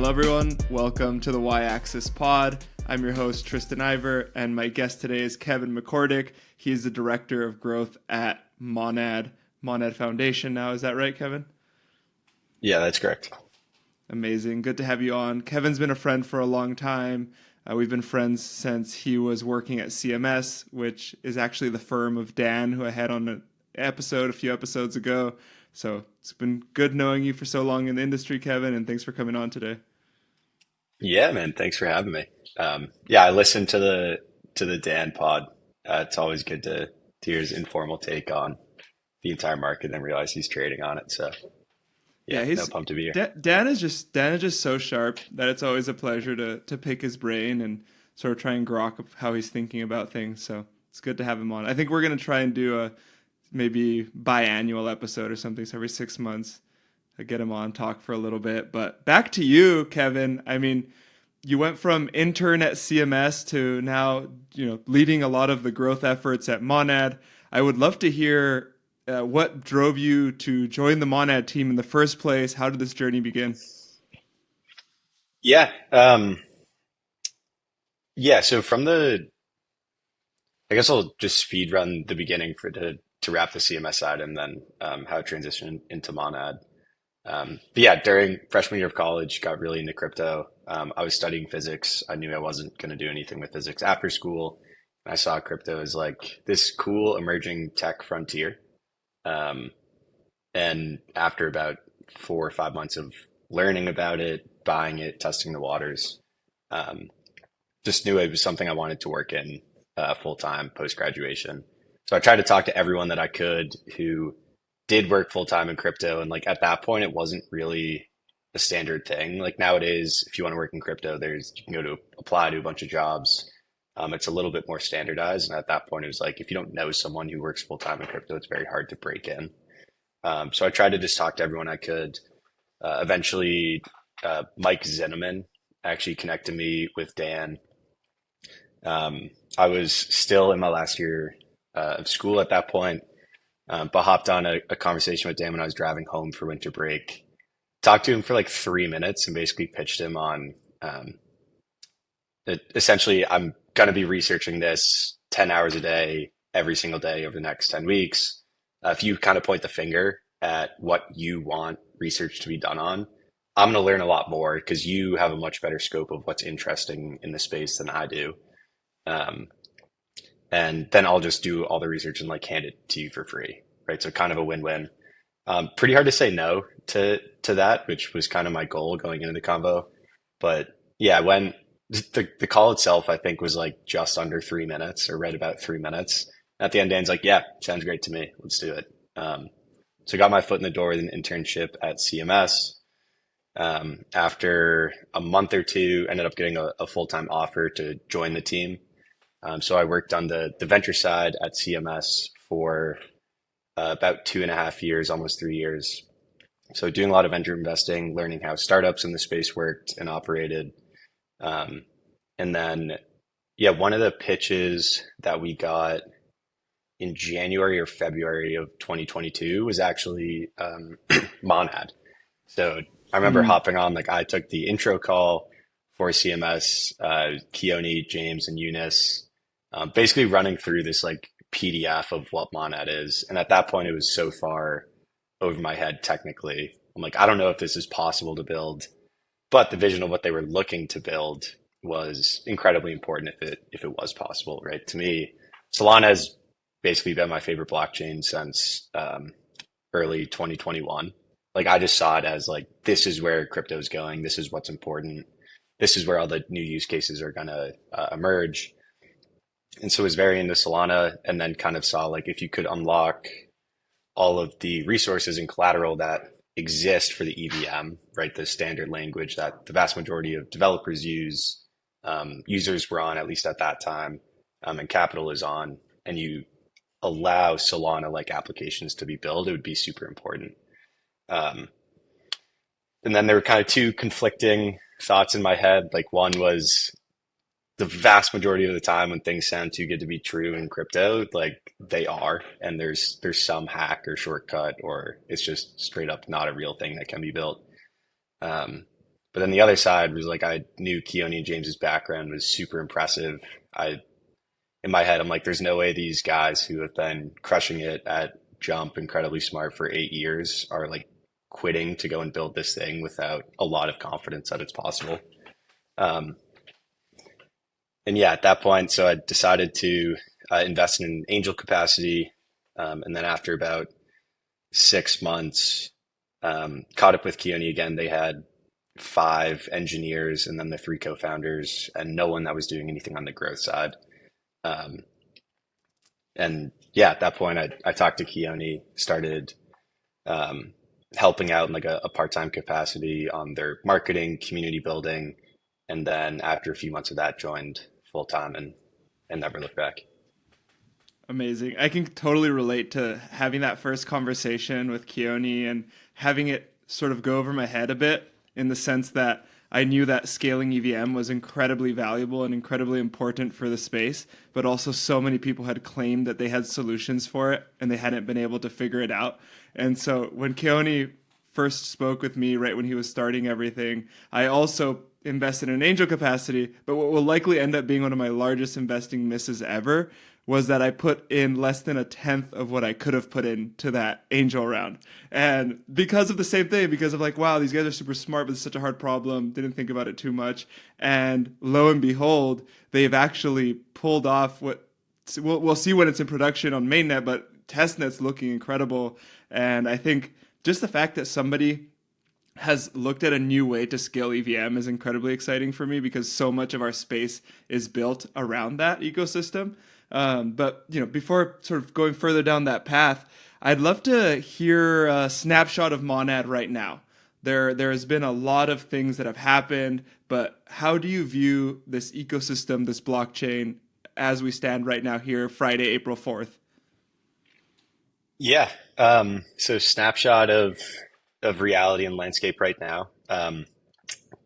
Hello, everyone. Welcome to the Y-Axis Pod. I'm your host, Tristan Yver, and my guest today is Kevin McCordick. He is the Director of Growth at Monad Foundation now. Is that right, Kevin? Yeah, that's correct. Amazing. Good to have you on. Kevin's been a friend for a long time. We've been friends since he was working at CMS, which is actually the firm of Dan, who I had on an episode a few episodes ago. So it's been good knowing you for so long in the industry, Kevin, and thanks for coming on today. Yeah, man. Thanks for having me. Yeah, I listened to the Dan pod. It's always good to hear his informal take on the entire market and realize he's trading on it. So Yeah, yeah, no, pumped to be here. Dan is just so sharp that it's always a pleasure to pick his brain and sort of try and grok up how he's thinking about things. So it's good to have him on. I think we're gonna try and do a maybe biannual episode or something. So every 6 months, I get him on, talk for a little bit. But back to you, Kevin. I mean, you went from intern at CMS to now, leading a lot of the growth efforts at Monad. I would love to hear what drove you to join the Monad team in the first place. How did this journey begin? Yeah. Yeah. So I guess I'll just speed run the beginning to wrap the CMS side and then how it transitioned into Monad. But yeah, during freshman year of college, got really into crypto. I was studying physics. I knew I wasn't going to do anything with physics after school. I saw crypto as like this cool emerging tech frontier. Um, and after about 4 or 5 months of learning about it, buying it, testing the waters, um, just knew it was something I wanted to work in full time post graduation. So I tried to talk to everyone that I could who did work full time in crypto. And like at that point, it wasn't really a standard thing. Like nowadays, if you want to work in crypto, you can go to apply to a bunch of jobs. It's a little bit more standardized. And at that point, it was like, if you don't know someone who works full time in crypto, it's very hard to break in. So I tried to just talk to everyone I could. Eventually, Mike Zinneman actually connected me with Dan. I was still in my last year of school at that point, but hopped on a conversation with Dan when I was driving home for winter break. Talked to him for like 3 minutes and basically pitched him on essentially, I'm going to be researching this 10 hours a day, every single day over the next 10 weeks. If you kind of point the finger at what you want research to be done on, I'm going to learn a lot more because you have a much better scope of what's interesting in the space than I do. Um, and then I'll just do all the research and like hand it to you for free, right? So kind of a win-win. Pretty hard to say no to that, which was kind of my goal going into the convo. But yeah, when the call itself, I think was like just under 3 minutes or right about 3 minutes. At the end, Dan's like, "Yeah, sounds great to me. Let's do it." So I got my foot in the door with an internship at CMS. After a month or two, ended up getting a full-time offer to join the team. So I worked on the venture side at CMS for about 2.5 years, almost 3 years. So doing a lot of venture investing, learning how startups in the space worked and operated. Um, and then, yeah, one of the pitches that we got in January or February of 2022 was actually Monad. So I remember Mm. hopping on, like I took the intro call for CMS, Keone, James, and Eunice, basically running through this like PDF of what Monad is. And at that point, it was so far over my head technically. I'm like, I don't know if this is possible to build, but the vision of what they were looking to build was incredibly important if it was possible, right? To me, Solana has basically been my favorite blockchain since early 2021. Like I just saw it as like this is where crypto is going. This is what's important. This is where all the new use cases are going to emerge. And so I was very into Solana, and then kind of saw like if you could unlock all of the resources and collateral that exist for the EVM, right? The standard language that the vast majority of developers use, users were on, at least at that time, and capital is on, and you allow Solana like applications to be built, it would be super important. Um, and then there were kind of two conflicting thoughts in my head. Like one was the vast majority of the time when things sound too good to be true in crypto, like they are, and there's some hack or shortcut, or it's just straight up not a real thing that can be built. Um, But then the other side was like I knew Keone and James's background was super impressive. I in my head I'm like, there's no way these guys who have been crushing it at Jump, incredibly smart for 8 years, are like quitting to go and build this thing without a lot of confidence that it's possible. Um, and yeah, at that point, so I decided to invest in an angel capacity. And then after about 6 months, caught up with Keone again. They had 5 engineers and then the 3 co-founders, and no one that was doing anything on the growth side. Um, and yeah, at that point, I talked to Keone, started um, helping out in like a part-time capacity on their marketing, community building, and then after a few months of that, joined full-time and never looked back. Amazing. I can totally relate to having that first conversation with Keone and having it sort of go over my head a bit in the sense that I knew that scaling EVM was incredibly valuable and incredibly important for the space, but also so many people had claimed that they had solutions for it and they hadn't been able to figure it out. And so when Keone first spoke with me right when he was starting everything, I also invested in an angel capacity, but what will likely end up being one of my largest investing misses ever was that I put in less than a tenth of what I could have put into that angel round. And because of the same thing, because of like, wow, these guys are super smart, but it's such a hard problem, didn't think about it too much. And lo and behold, they've actually pulled off what we'll see when it's in production on Mainnet, but Testnet's looking incredible. And I think just the fact that somebody has looked at a new way to scale EVM is incredibly exciting for me because so much of our space is built around that ecosystem. But before sort of going further down that path, I'd love to hear a snapshot of Monad right now. There has been a lot of things that have happened, but how do you view this ecosystem, this blockchain, as we stand right now here, Friday, April 4th? Yeah. So snapshot of reality and landscape right now.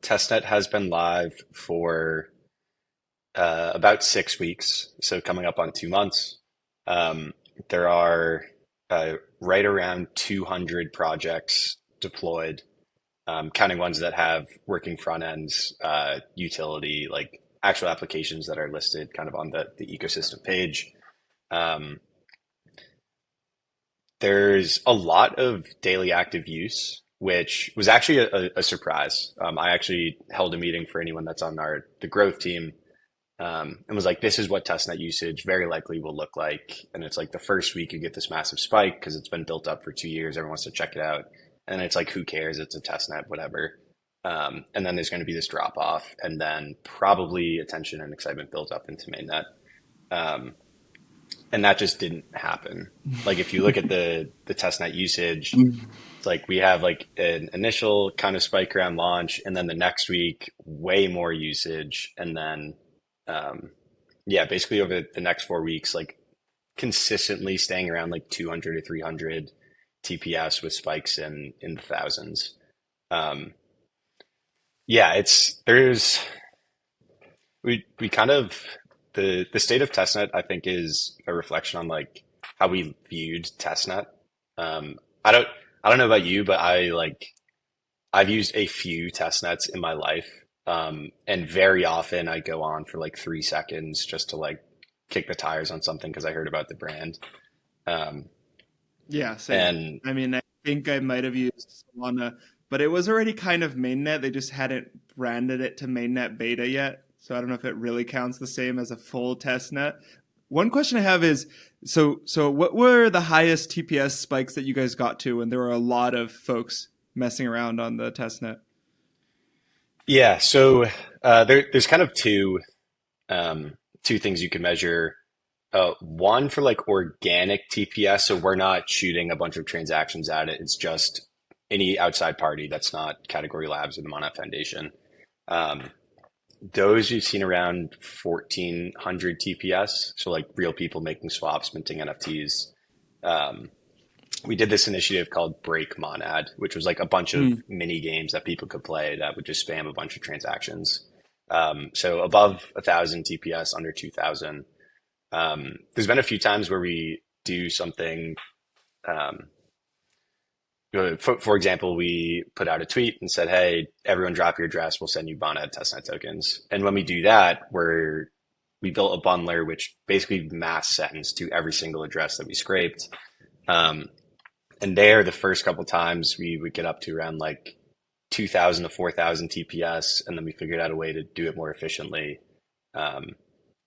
Testnet has been live for about 6 weeks, so coming up on 2 months. There are right around 200 projects deployed, counting ones that have working front ends, utility, like actual applications that are listed kind of on the ecosystem page. Um, there's a lot of daily active use, which was actually a surprise. I actually held a meeting for anyone that's on the growth team, and was like, this is what testnet usage very likely will look like. And it's like the first week you get this massive spike because it's been built up for 2 years. Everyone wants to check it out. And it's like, who cares? It's a testnet, whatever. And then there's going to be this drop off, and then probably attention and excitement built up into mainnet. Um, and that just didn't happen. Like if you look at the testnet usage, it's like we have like an initial kind of spike around launch, and then the next week, way more usage. And then, yeah, basically over the next 4 weeks, like consistently staying around like 200 to 300 TPS with spikes in the thousands. Um, yeah, we kind of, the state of testnet, I think, is a reflection on like how we viewed testnet. Um, I don't, I don't know about you, but I've used a few test nets in my life. And very often I go on for like 3 seconds just to like kick the tires on something because I heard about the brand. Um, Yeah, same. and I mean, I think I might have used Solana, but it was already kind of mainnet. They just hadn't branded it to mainnet beta yet. So I don't know if it really counts the same as a full test net. One question I have is, so what were the highest TPS spikes that you guys got to when there were a lot of folks messing around on the test net? yeah, so there's kind of two things you can measure. One for like organic TPS, so we're not shooting a bunch of transactions at it. It's just any outside party that's not Category Labs or the Monad Foundation. Um, those we've seen around 1400 TPS, so like real people making swaps, minting NFTs. Um, we did this initiative called Break Monad, which was like a bunch of Mm. mini games that people could play that would just spam a bunch of transactions. So above 1000 TPS, under 2000. There's been a few times where we do something. Um, for example, we put out a tweet and said, "Hey, everyone, drop your address. We'll send you Bonnet testnet tokens." And when we do that, we built a bundler which basically mass sends to every single address that we scraped. Um, and there, the first couple times, we would get up to around like 2,000 to 4,000 TPS, and then we figured out a way to do it more efficiently. Um,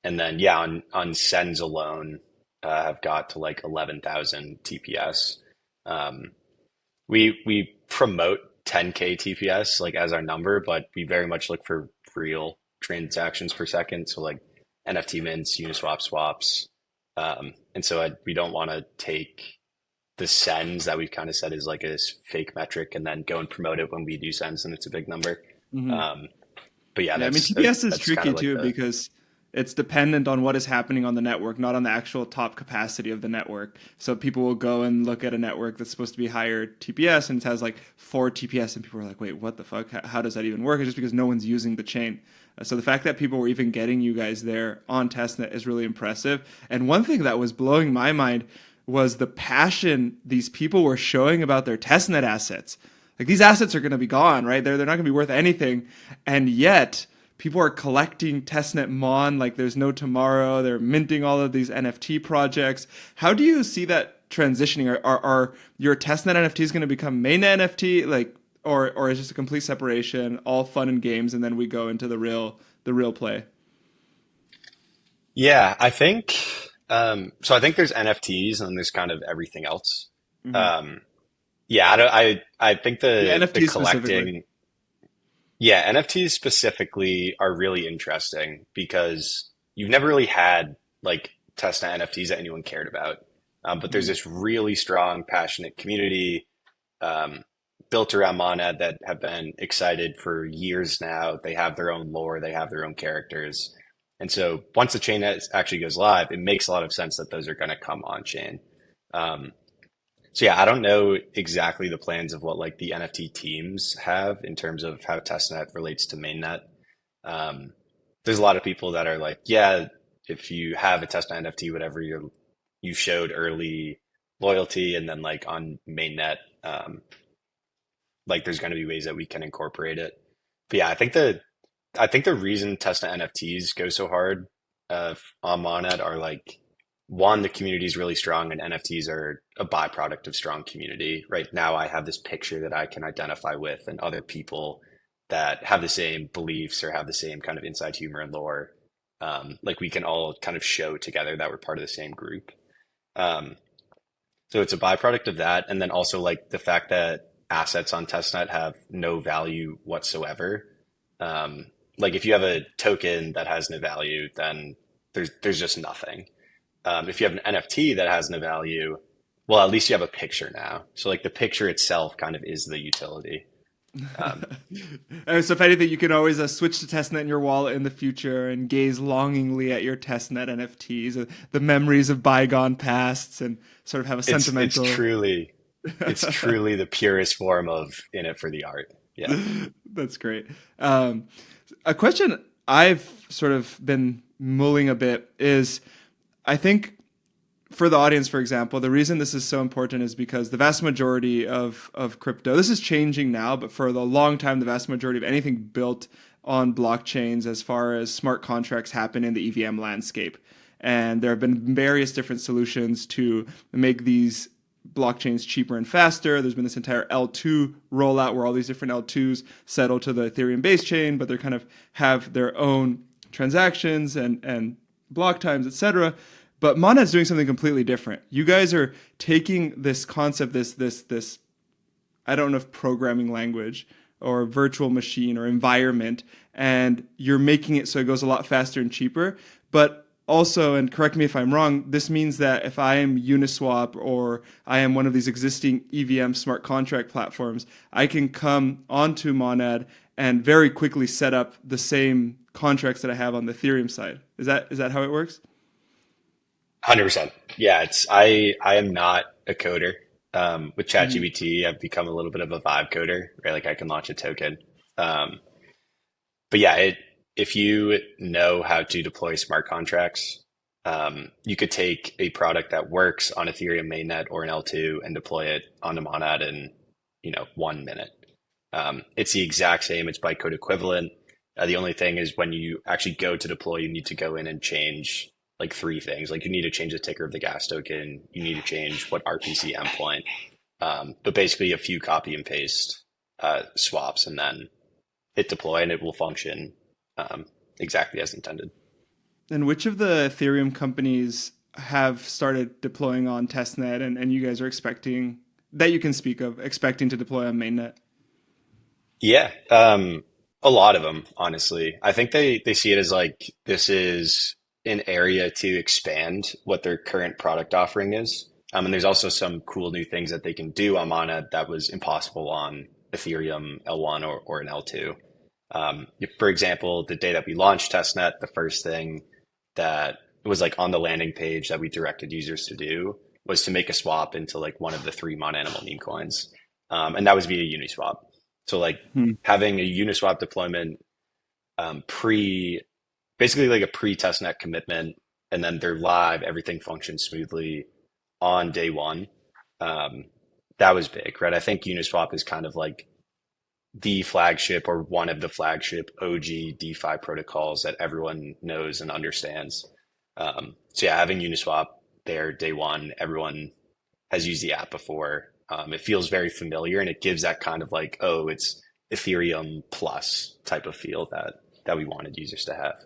and then, yeah, on sends alone, have got to like 11,000 TPS. Um, we promote 10K TPS like as our number, but we very much look for real transactions per second. So like NFT mints, Uniswap swaps. And so we don't want to take the sends that we've kind of said is like a fake metric and then go and promote it when we do sends and it's a big number. Hmm. Um, but yeah, Yeah, I mean TPS is that's kind tricky of like too the, because it's dependent on what is happening on the network, not on the actual top capacity of the network. So people will go and look at a network that's supposed to be higher TPS and it has like 4 TPS, and people are like, "Wait, what the fuck? How does that even work?" It's just because no one's using the chain. So the fact that people were even getting you guys there on testnet is really impressive. And one thing that was blowing my mind was the passion these people were showing about their testnet assets. Like these assets are going to be gone, right? They're not going to be worth anything, and yet people are collecting testnet mon like there's no tomorrow. They're minting all of these NFT projects. How do you see that transitioning? Are your testnet NFTs going to become mainnet NFT, like, or is just a complete separation, all fun and games, and then we go into the real play? yeah, I think, so I think there's NFTs and then there's kind of everything else. Hmm. Um, yeah, I think Yeah, the NFTs specifically. collecting, yeah, NFTs specifically are really interesting because you've never really had like testnet NFTs that anyone cared about. But there's Hmm. this really strong, passionate community um, built around Monad that have been excited for years now. They have their own lore, they have their own characters. And so once the chain actually goes live, it makes a lot of sense that those are going to come on chain. Um, so yeah, I don't know exactly the plans of what like the NFT teams have in terms of how testnet relates to mainnet. Um, there's a lot of people that are like, yeah, if you have a testnet NFT, whatever you showed early loyalty, and then like on mainnet, like there's going to be ways that we can incorporate it. But yeah, I think the reason testnet NFTs go so hard on Monad are like one, the community is really strong, and NFTs are a byproduct of strong community. Right now, I have this picture that I can identify with, and other people that have the same beliefs or have the same kind of inside humor and lore. Like we can all kind of show together that we're part of the same group. Um, so it's a byproduct of that. And then also like the fact that assets on testnet have no value whatsoever. Um, like if you have a token that has no value, then there's just nothing. If you have an NFT that has no value, well, at least you have a picture now. So like the picture itself kind of is the utility. Um, So if anything, you can always switch to testnet in your wallet in the future and gaze longingly at your testnet NFTs, the memories of bygone pasts, and sort of have a it's sentimental. it's truly the purest form of in it for the art. Yeah. That's great. Um, a question I've sort of been mulling a bit is, I think for the audience, for example, the reason this is so important is because the vast majority of crypto, this is changing now, but for the long time, the vast majority of anything built on blockchains, as far as smart contracts, happen in the EVM landscape. And there have been various different solutions to make these blockchains cheaper and faster. There's been this entire L2 rollout where all these different L2s settle to the Ethereum base chain, but they kind of have their own transactions and block times, etc. But Monad's doing something completely different. You guys are taking this concept, this I don't know if programming language or virtual machine or environment, and you're making it so it goes a lot faster and cheaper. But also, and correct me if I'm wrong, this means that if I am Uniswap or I am one of these existing EVM smart contract platforms, I can come onto Monad and very quickly set up the same contracts that I have on the Ethereum side. Is that how it works? 100%. Yeah, I am not a coder. With Mm-hmm. ChatGPT, I've become a little bit of a vibe coder, right? Like I can launch a token. Um, but yeah, if you know how to deploy smart contracts, you could take a product that works on Ethereum mainnet or an L2 and deploy it onto Monad in 1 minute. It's the exact same. It's bytecode equivalent. The only thing is when you actually go to deploy, you need to go in and change like three things. Like you need to change the ticker of the gas token. You need to change what RPC endpoint. But basically a few copy and paste swaps, and then hit deploy, and it will function exactly as intended. And which of the Ethereum companies have started deploying on testnet and you guys are expecting that you can speak of expecting to deploy on mainnet? Yeah, a lot of them, honestly. I think they see it as like this is an area to expand what their current product offering is. And there's also some cool new things that they can do on Mana that was impossible on Ethereum L1 or an L2. For example, the day that we launched testnet, the first thing that was like on the landing page that we directed users to do was to make a swap into like one of the three Mon Animal meme coins. And that was via Uniswap. So like Hmm. having a Uniswap deployment basically like a pre-testnet commitment, and then they're live, everything functions smoothly on day one. Um, that was big, right? I think Uniswap is kind of like the flagship or one of the flagship OG DeFi protocols that everyone knows and understands. So yeah, having Uniswap there day one, everyone has used the app before. It feels very familiar, and it gives that kind of like, oh, it's Ethereum plus type of feel that we wanted users to have.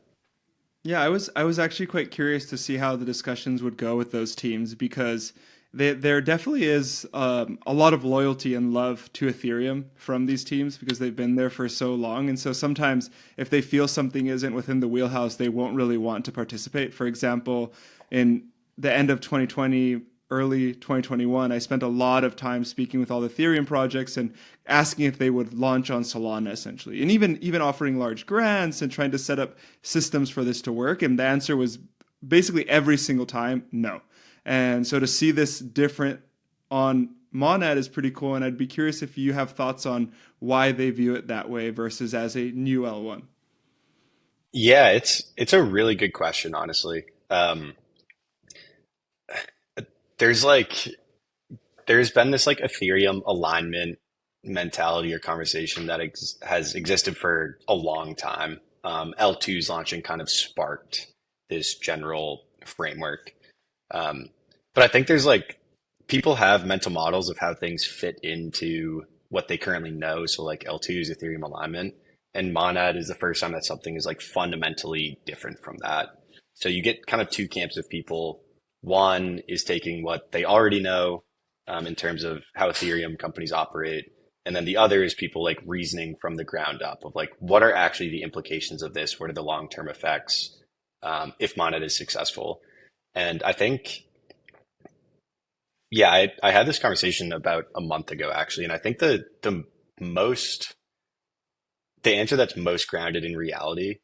Yeah, I was actually quite curious to see how the discussions would go with those teams because there definitely is a lot of loyalty and love to Ethereum from these teams because they've been there for so long, and so sometimes if they feel something isn't within the wheelhouse, they won't really want to participate. For example, in the end of 2020, early 2021, I spent a lot of time speaking with all the Ethereum projects and asking if they would launch on Solana essentially, and even offering large grants and trying to set up systems for this to work. And the answer was basically every single time, no. And so to see this different on Monad is pretty cool. And I'd be curious if you have thoughts on why they view it that way versus as a new L1. Yeah, it's a really good question, honestly. There's like there's been this like Ethereum alignment mentality or conversation that has existed for a long time. L2's launching kind of sparked this general framework. Um, but I think there's like people have mental models of how things fit into what they currently know. So like L2 is Ethereum alignment, and Monad is the first time that something is like fundamentally different from that. So you get kind of two camps of people. One is taking what they already know in terms of how Ethereum companies operate. And then the other is people like reasoning from the ground up of like, what are actually the implications of this? What are the long-term effects if Monad is successful? And I think, yeah, I had this conversation about a month ago, actually. And I think most, the answer that's most grounded in reality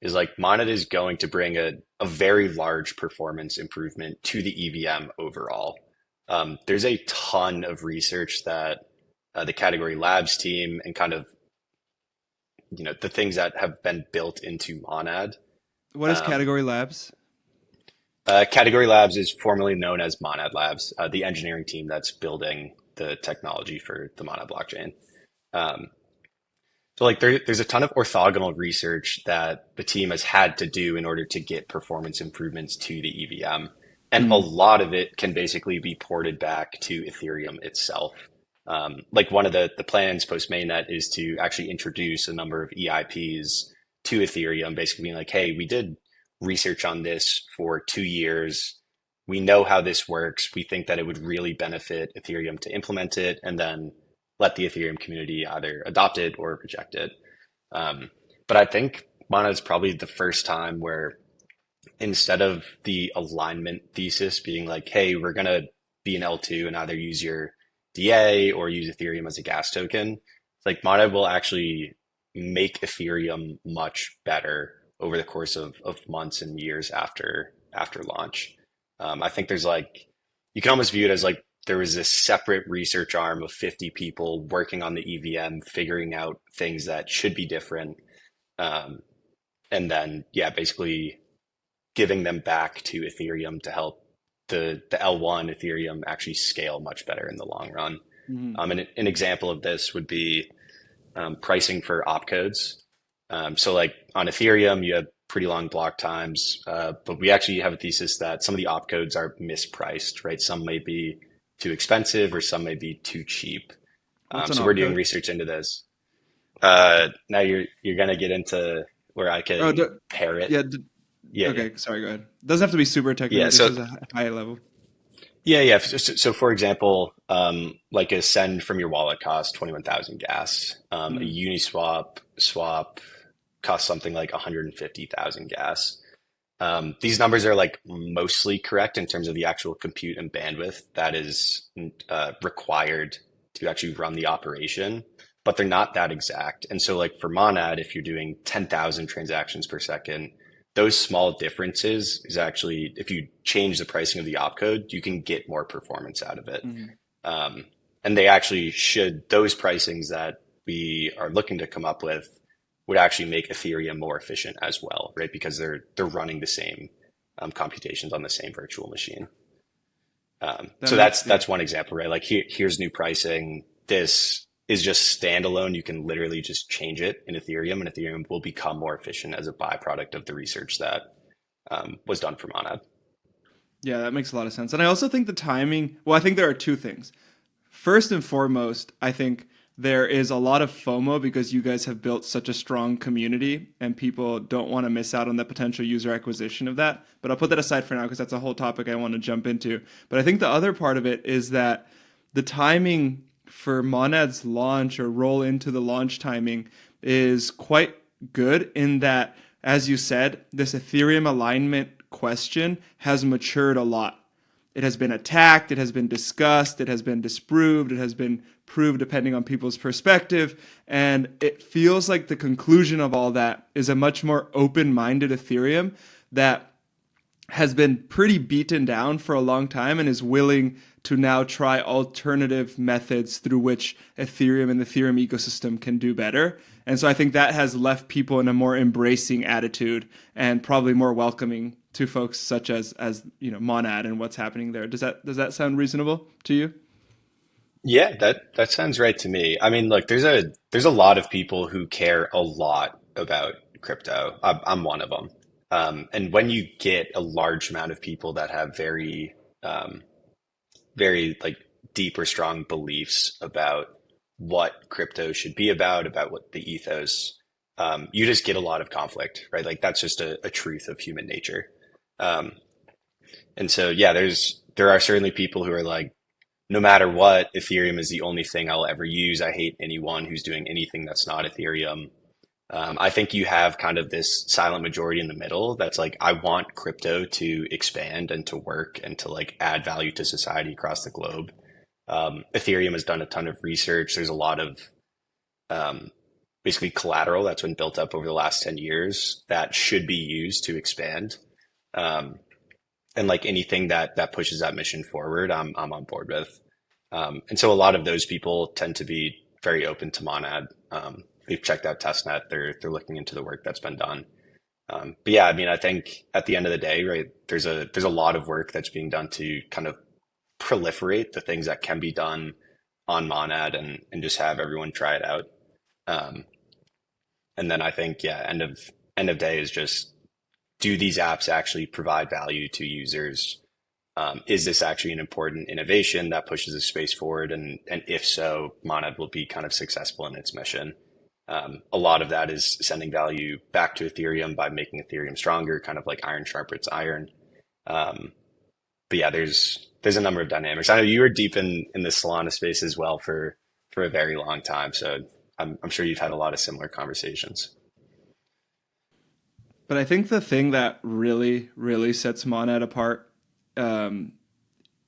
is like Monad is going to bring a very large performance improvement to the EVM overall. There's a ton of research that the Category Labs team and kind of the things that have been built into Monad. What is Um, Category Labs? Category Labs is formerly known as Monad Labs, the engineering team that's building the technology for the Monad blockchain. Um, so like there's a ton of orthogonal research that the team has had to do in order to get performance improvements to the EVM. And a Hmm. lot of it can basically be ported back to Ethereum itself. Like one of the plans post mainnet is to actually introduce a number of EIPs to Ethereum, basically being like, hey, we did research on this for 2 years. We know how this works. We think that it would really benefit Ethereum to implement it, and then let the Ethereum community either adopt it or reject it. Um, but I think Mana is probably the first time where instead of the alignment thesis being like, hey, we're going to be an L2 and either use your DA or use Ethereum as a gas token, it's like Mana will actually make Ethereum much better over the course of months and years after launch. I think there's like, you can almost view it as like there was this separate research arm of 50 people working on the EVM, figuring out things that should be different. Um, and then, yeah, basically giving them back to Ethereum to help the L1 Ethereum actually scale much better in the long run. An example of this would be pricing for opcodes. So like on Ethereum, you have pretty long block times, but we actually have a thesis that some of the opcodes are mispriced, right? Some may be too expensive or some may be too cheap. What's an So we're doing opcode? research into this. Now you're gonna get into where I Oh, can pair it. yeah. Yeah, yeah, Okay, sorry. Go ahead. Doesn't have to be super yeah. technical. Just So as a high level. yeah. So for example, like a send from your wallet costs 21,000 gas. A Mm, Uniswap swap costs something like 150,000 gas. These numbers are like mostly correct in terms of the actual compute and bandwidth that is required to actually run the operation, but they're not that exact. And so, like for Monad, if you're doing 10,000 transactions per second, those small differences is actually, if you change the pricing of the opcode, you can get more performance out of it. mm. Um, and they actually should, those pricings that we are looking to come up with would actually make Ethereum more efficient as well, right? Because they're running the same computations on the same virtual machine. That So makes yeah. that's one example, right? Like here's new pricing. This is just standalone. You can literally just change it in Ethereum, and Ethereum will become more efficient as a byproduct of the research that was done for Monad. Yeah, that makes a lot of sense. And I also think the timing. Well, I think there are two things. First and foremost, I think there is a lot of FOMO because you guys have built such a strong community and people don't want to miss out on the potential user acquisition of that. But I'll put that aside for now because that's a whole topic I want to jump into. But I think the other part of it is that the timing for Monad's launch or roll into the launch timing is quite good in that, as you said, this Ethereum alignment question has matured a lot. It has been attacked, it has been discussed, it has been disproved, it has been proved depending on people's perspective. And it feels like the conclusion of all that is a much more open minded Ethereum that has been pretty beaten down for a long time and is willing to now try alternative methods through which Ethereum and the Ethereum ecosystem can do better. And so I think that has left people in a more embracing attitude and probably more welcoming to folks such as Monad and what's happening there. Does that sound reasonable to you? Yeah, that sounds right to me. I mean, look, there's a lot of people who care a lot about crypto. I'm one of them. And when you get a large amount of people that have um, very like deep or strong beliefs about what crypto should be about what the ethos, you just get a lot of conflict, right? Like that's just a truth of human nature. Um, and so, yeah, there are certainly people who are like, no matter what, Ethereum is the only thing I'll ever use. I hate anyone who's doing anything that's not Ethereum. I think you have kind of this silent majority in the middle that's like, I want crypto to expand and to work and to like add value to society across the globe. Ethereum has done a ton of research. There's a lot of um, basically collateral that's been built up over the last 10 years that should be used to expand. Um, and like anything that pushes that mission forward, I'm on board with. And so a lot of those people tend to be very open to Monad. We've checked out Testnet. They're looking into the work that's been done. But yeah, I mean, I think at the end of the day, right, there's a lot of work that's being done to kind of proliferate the things that can be done on Monad and just have everyone try it out. Um, and then I think, yeah, end of day is just, do these apps actually provide value to users? Is this actually an important innovation that pushes the space forward? And if so, Monad will be kind of successful in its mission. A lot of that is sending value back to Ethereum by making Ethereum stronger, kind of like iron sharpens iron. Um, but yeah, there's a number of dynamics. I know you were deep in the Solana space as well for a very long time, so I'm sure you've had a lot of similar conversations. But I think the thing that really, really sets Monad apart um,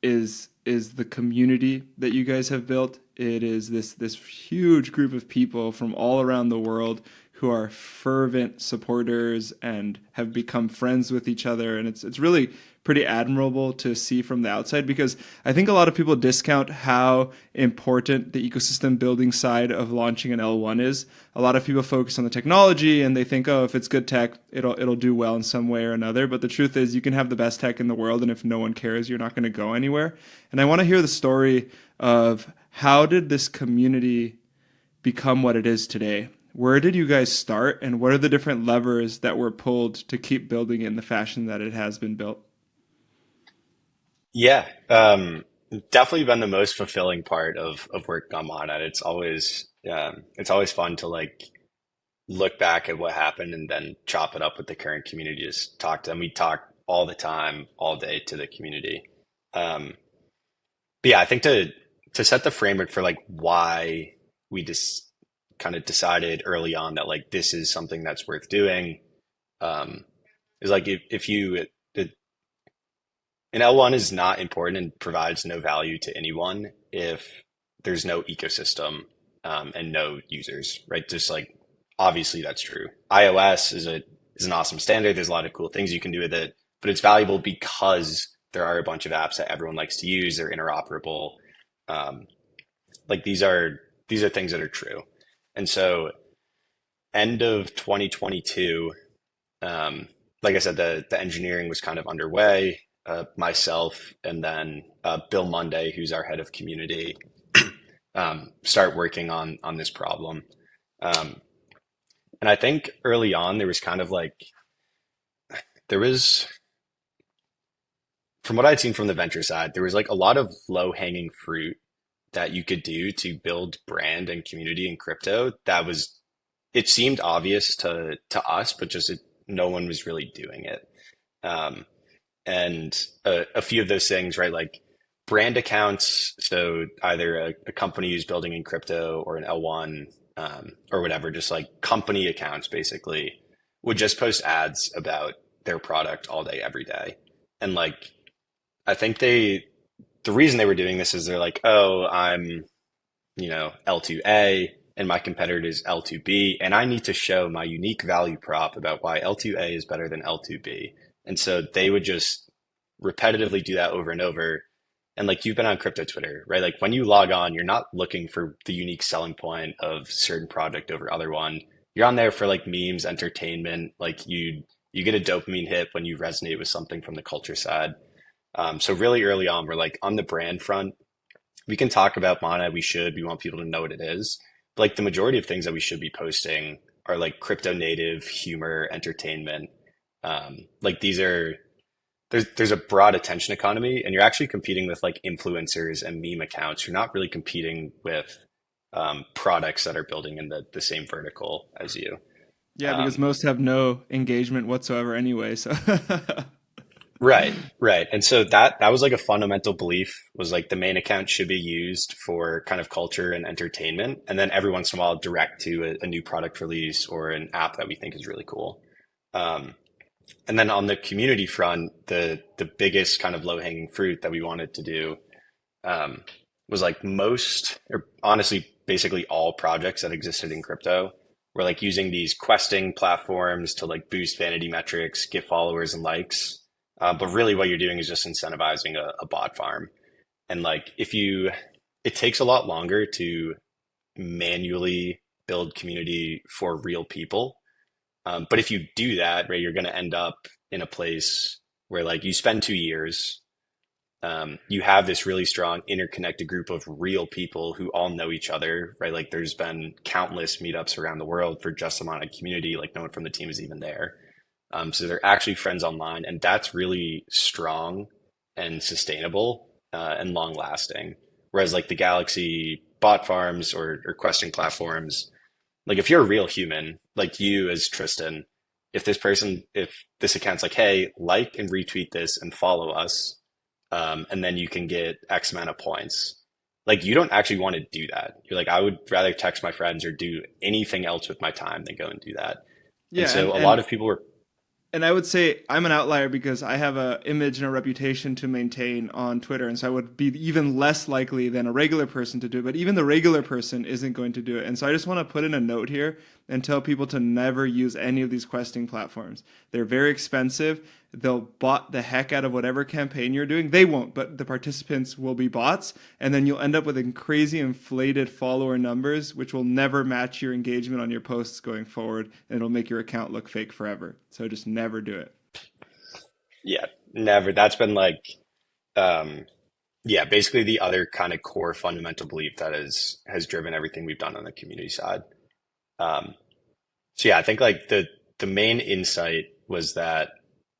is the community that you guys have built. It is this huge group of people from all around the world who are fervent supporters and have become friends with each other, and it's really pretty admirable to see from the outside because I think a lot of people discount how important the ecosystem building side of launching an L1 is. A lot of people focus on the technology and they think, oh, if it's good tech, it'll do well in some way or another. But the truth is, you can have the best tech in the world, and if no one cares, you're not going to go anywhere. And I want to hear the story of how did this community become what it is today? Where did you guys start, and what are the different levers that were pulled to keep building it in the fashion that it has been built? Yeah, definitely been the most fulfilling part of working on Mainnet. It's always fun to like look back at what happened and then chop it up with the current community. Just talk to them. We talk all the time, all day to the community. Um, but yeah, I think to set the framework for like why we just kind of decided early on that like this is something that's worth doing, um, is like if you an L1 is not important and provides no value to anyone if there's no ecosystem, and no users, right? Just like obviously that's true. iOS is an awesome standard. There's a lot of cool things you can do with it, but it's valuable because there are a bunch of apps that everyone likes to use. They're interoperable. Um, like these are things that are true. And so end of 2022, like I said, the engineering was kind of underway. Myself and then Bill Monday, who's our head of community, start working on this problem. Um, and I think early on there was kind of like there was, from what I'd seen from the venture side, there was like a lot of low hanging fruit that you could do to build brand and community in crypto. That was, it seemed obvious to us, but just no one was really doing it. Um, and a few of those things, right? Like brand accounts. So either a company who's building in crypto or an L1, or whatever, just like company accounts basically would just post ads about their product all day, every day. And like, I think the reason they were doing this is they're like, oh, I'm, L2A and my competitor is L2B, and I need to show my unique value prop about why L2A is better than L2B. And so they would just repetitively do that over and over. And like you've been on crypto Twitter, right? Like when you log on, you're not looking for the unique selling point of certain product over other one. You're on there for like memes, entertainment, like you get a dopamine hit when you resonate with something from the culture side. So really early on, we're like on the brand front, we can talk about Mana. We want people to know what it is. But like the majority of things that we should be posting are like crypto native humor, entertainment. Like these are, there's a broad attention economy and you're actually competing with like influencers and meme accounts. You're not really competing with, products that are building in the same vertical as you. Yeah, because Um, most have no engagement whatsoever anyway. So Right, right. And so that was like a fundamental belief was like the main account should be used for kind of culture and entertainment, and then every once in a while direct to a new product release or an app that we think is really cool. Um, and then on the community front, the biggest kind of low hanging fruit that we wanted to do, um, was like most, or honestly, basically all projects that existed in crypto were like using these questing platforms to like boost vanity metrics, get followers and likes. But really, what you're doing is just incentivizing a bot farm. And like, it takes a lot longer to manually build community for real people. But if you do that, right, you're going to end up in a place where like you spend 2 years, you have this really strong interconnected group of real people who all know each other, right? Like there's been countless meetups around the world for just amount of community, like no one from the team is even there. So they're actually friends online, and that's really strong and sustainable, and long lasting. Whereas like the Galaxy bot farms or questing platforms, like if you're a real human, like you as Tristan, if this account's like, hey, like and retweet this and follow us, and then you can get X amount of points. Like you don't actually want to do that. You're like, I would rather text my friends or do anything else with my time than go and do that. And yeah, so a lot and of people were, and I would say I'm an outlier because I have a image and a reputation to maintain on Twitter, and so I would be even less likely than a regular person to do it. But even the regular person isn't going to do it, and so I just want to put in a note here and tell people to never use any of these questing platforms. They're very expensive. They'll bot the heck out of whatever campaign you're doing. They won't, but the participants will be bots, and then you'll end up with crazy inflated follower numbers, which will never match your engagement on your posts going forward, and it'll make your account look fake forever. So just never do it. yeah, never. That's been like, um, Yeah, basically the other kind of core fundamental belief that has driven everything we've done on the community side. Um, so yeah, I think like the main insight was that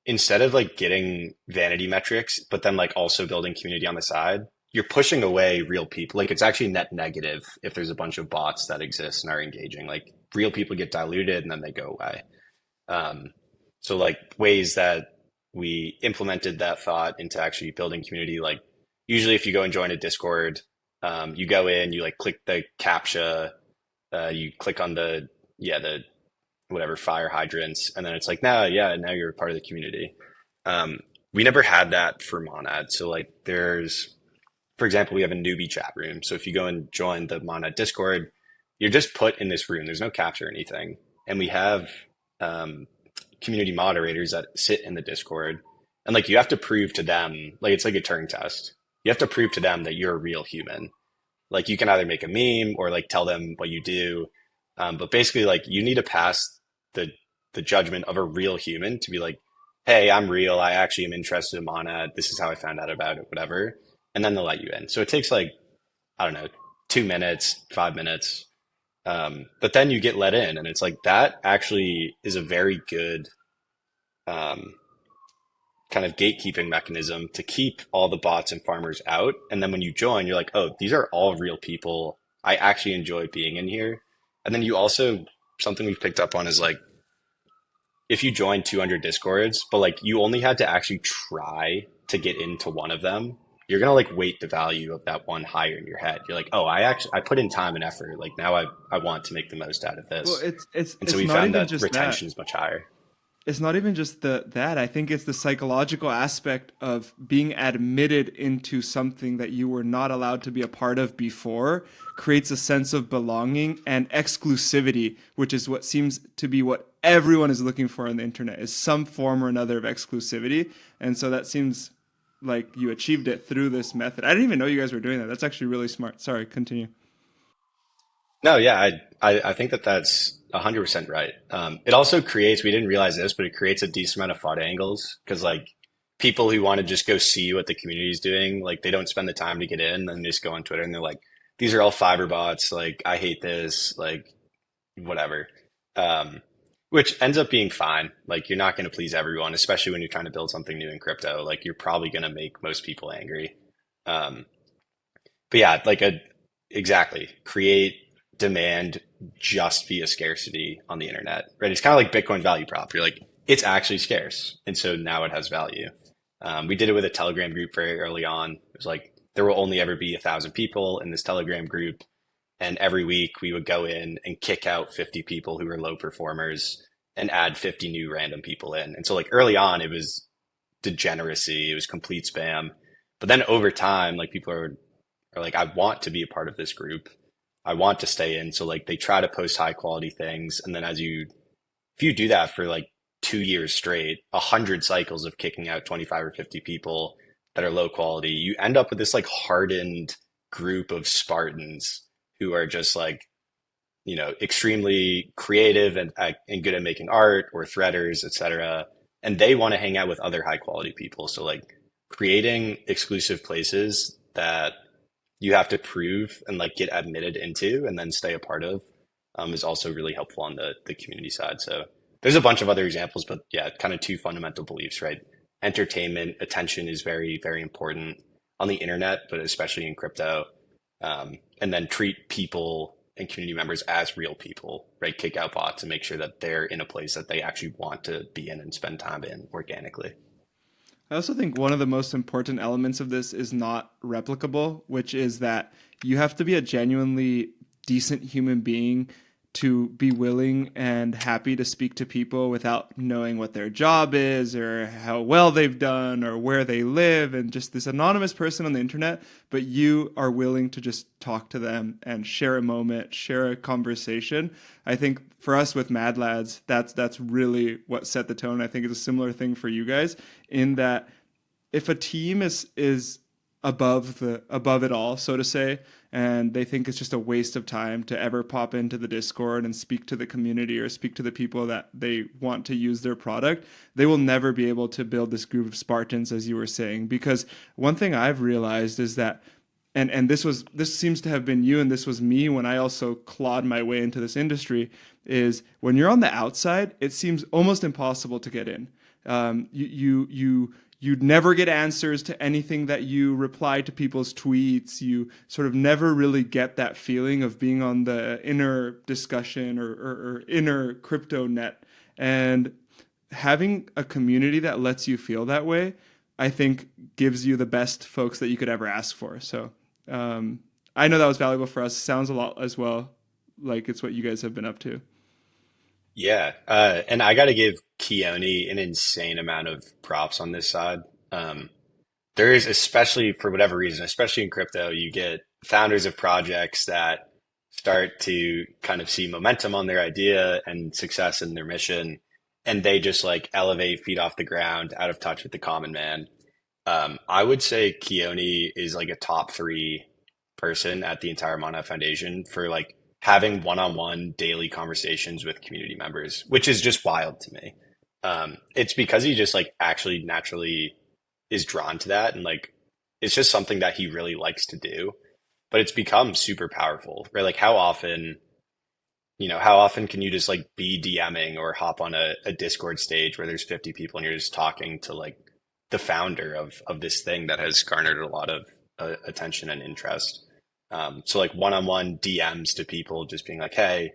instead of like getting vanity metrics, but then like also building community on the side, you're pushing away real people. Like it's actually net negative if there's a bunch of bots that exist and are engaging. Like real people get diluted and then they go away. Um, so like ways that we implemented that thought into actually building community, like usually if you go and join a Discord, you go in, you like click the CAPTCHA, you click on the whatever fire hydrants, and then it's like, now, yeah, now you're a part of the community. We never had that for Monad. So like there's, for example, we have a newbie chat room. So if you go and join the Monad Discord, you're just put in this room. There's no capture or anything. And we have um, community moderators that sit in the Discord. And like you have to prove to them, like it's like a Turing test. You have to prove to them that you're a real human. Like you can either make a meme or like tell them what you do. But basically like you need to pass the the judgment of a real human to be like, hey, I'm real. I actually am interested in Monad. This is how I found out about it, whatever. And then they'll let you in. So it takes like, I don't know, 2 minutes, 5 minutes. But then you get let in, and it's like that actually is a very good um, kind of gatekeeping mechanism to keep all the bots and farmers out. And then when you join, you're like, oh, these are all real people. I actually enjoy being in here. And then you also, something we've picked up on is like, if you join 200 discords, but like you only had to actually try to get into one of them, you're gonna like weight the value of that one higher in your head. You're like, oh, I put in time and effort. Like now I want to make the most out of Well, this. it's And so it's we not found even that just that. retention is much higher. It's not even just that. I think it's the psychological aspect of being admitted into something that you were not allowed to be a part of before creates a sense of belonging and exclusivity, which is what seems to be what everyone is looking for on the internet is some form or another of exclusivity. And so that seems like you achieved it through this method. I didn't even know you guys were doing that. That's actually really smart. Sorry, continue. No, yeah, I think that that's 100% right. It also creates, we didn't realize this, but it creates a decent amount of FUD angles because like people who want to just go see what the community is doing, like they don't spend the time to get in, then they just go on Twitter and they're like, these are all fiber bots. Like I hate this, like whatever. Um, which ends up being fine. Like you're not going to please everyone, especially when you're trying to build something new in crypto. Like you're probably going to make most people angry. Um, but yeah, exactly create demand just via scarcity on the internet, right? It's kind of like Bitcoin value prop. You're like, it's actually scarce. And so now it has value. We did it with a Telegram group very early on. It was like, there will only ever be 1,000 people in this Telegram group. And every week we would go in and kick out 50 people who were low performers and add 50 new random people in. And so like early on, it was degeneracy. It was complete spam. But then over time, like are like, I want to be a part of this group. I want to stay in. So like they try to post high quality things. And then if you do that for like 2 years straight, 100 cycles of kicking out 25 or 50 people that are low quality, you end up with this like hardened group of Spartans who are just like, extremely creative and good at making art or threaders, etc. And they want to hang out with other high quality people. So like creating exclusive places that you have to prove and like get admitted into and then stay a part of is also really helpful on the community side. So there's a bunch of other examples, but yeah, kind of two fundamental beliefs, right? Entertainment, attention is very, very important on the internet, but especially in crypto. And then treat people and community members as real people, right? Kick out bots and make sure that they're in a place that they actually want to be in and spend time in organically. I also think one of the most important elements of this is not replicable, which is that you have to be a genuinely decent human being to be willing and happy to speak to people without knowing what their job is or how well they've done or where they live and just this anonymous person on the internet, but you are willing to just talk to them and share a moment, share a conversation. I think for us with Mad Lads, that's really what set the tone. I think it's a similar thing for you guys in that if a team is above it all, so to say, and they think it's just a waste of time to ever pop into the Discord and speak to the community or speak to the people that they want to use their product. They will never be able to build this group of Spartans, as you were saying, because one thing I've realized is that, and this seems to have been you, and this was me when I also clawed my way into this industry, is when you're on the outside, it seems almost impossible to get in. You'd never get answers to anything that you reply to people's tweets. You sort of never really get that feeling of being on the inner discussion or inner crypto net. And having a community that lets you feel that way, I think gives you the best folks that you could ever ask for. So I know that was valuable for us. Sounds a lot as well like it's what you guys have been up to. Yeah, and I got to give Keone an insane amount of props on this side. Um, there is, especially for whatever reason, especially in crypto, you get founders of projects that start to kind of see momentum on their idea and success in their mission, and they just like elevate, feet off the ground, out of touch with the common man. I would say Keone is like a top three person at the entire Monad Foundation for like having one-on-one daily conversations with community members, which is just wild to me. It's because he just like actually naturally is drawn to that, and like it's just something that he really likes to do. But it's become super powerful, right? Like how often can you just like be DMing or hop on a Discord stage where there's 50 people and you're just talking to like the founder of this thing that has garnered a lot of attention and interest. So like one-on-one DMs to people just being like, hey,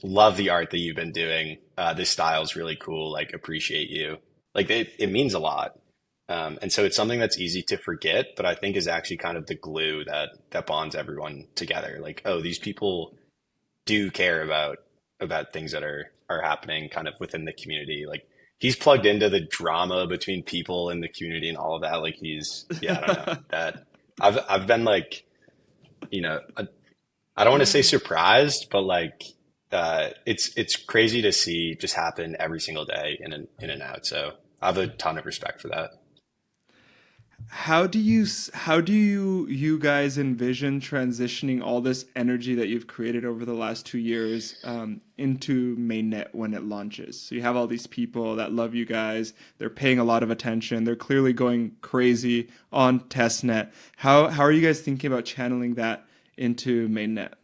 love the art that you've been doing. This style's really cool. Like, appreciate you. Like, it means a lot. And so it's something that's easy to forget, but I think is actually kind of the glue that bonds everyone together. Like, oh, these people do care about things that are happening kind of within the community. Like, he's plugged into the drama between people in the community and all of that. Like, yeah, I don't know that I've been like, I don't want to say surprised, but like it's crazy to see just happen every single day in and out. So I have a ton of respect for that. How do you guys envision transitioning all this energy that you've created over the last 2 years into Mainnet when it launches? So you have all these people that love you guys. They're paying a lot of attention. They're clearly going crazy on Testnet. How are you guys thinking about channeling that into Mainnet?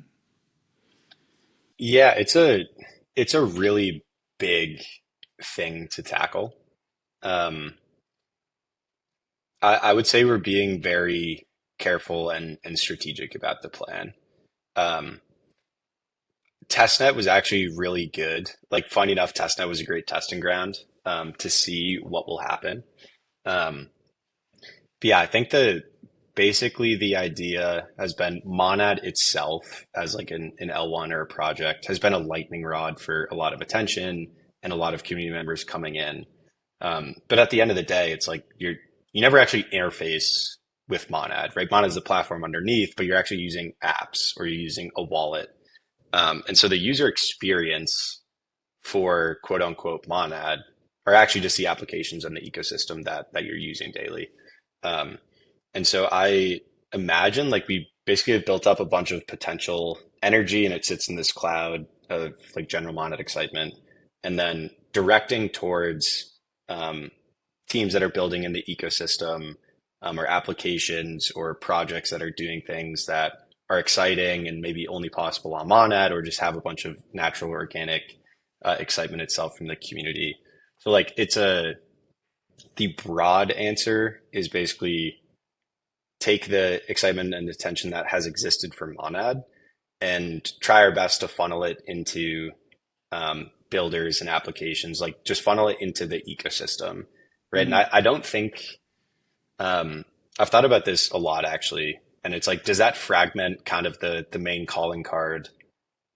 Yeah, it's a really big thing to tackle. Um, I would say we're being very careful and strategic about the plan. Um, Testnet was actually really good. Like, funny enough, Testnet was a great testing ground to see what will happen. Um, but yeah, I think that basically the idea has been Monad itself as like an L1 or a project has been a lightning rod for a lot of attention and a lot of community members coming in. But at the end of the day, it's like you never actually interface with Monad, right? Monad is the platform underneath, but you're actually using apps or you're using a wallet. And so the user experience for quote unquote Monad are actually just the applications and the ecosystem that you're using daily. Um, and so I imagine like we basically have built up a bunch of potential energy and it sits in this cloud of like general Monad excitement and then directing towards teams that are building in the ecosystem or applications or projects that are doing things that are exciting and maybe only possible on Monad or just have a bunch of natural organic excitement itself from the community. So like the broad answer is basically take the excitement and attention that has existed for Monad and try our best to funnel it into builders and applications, like just funnel it into the ecosystem, right? And Mm-hmm. I don't think I've thought about this a lot actually, and it's like, does that fragment kind of the main calling card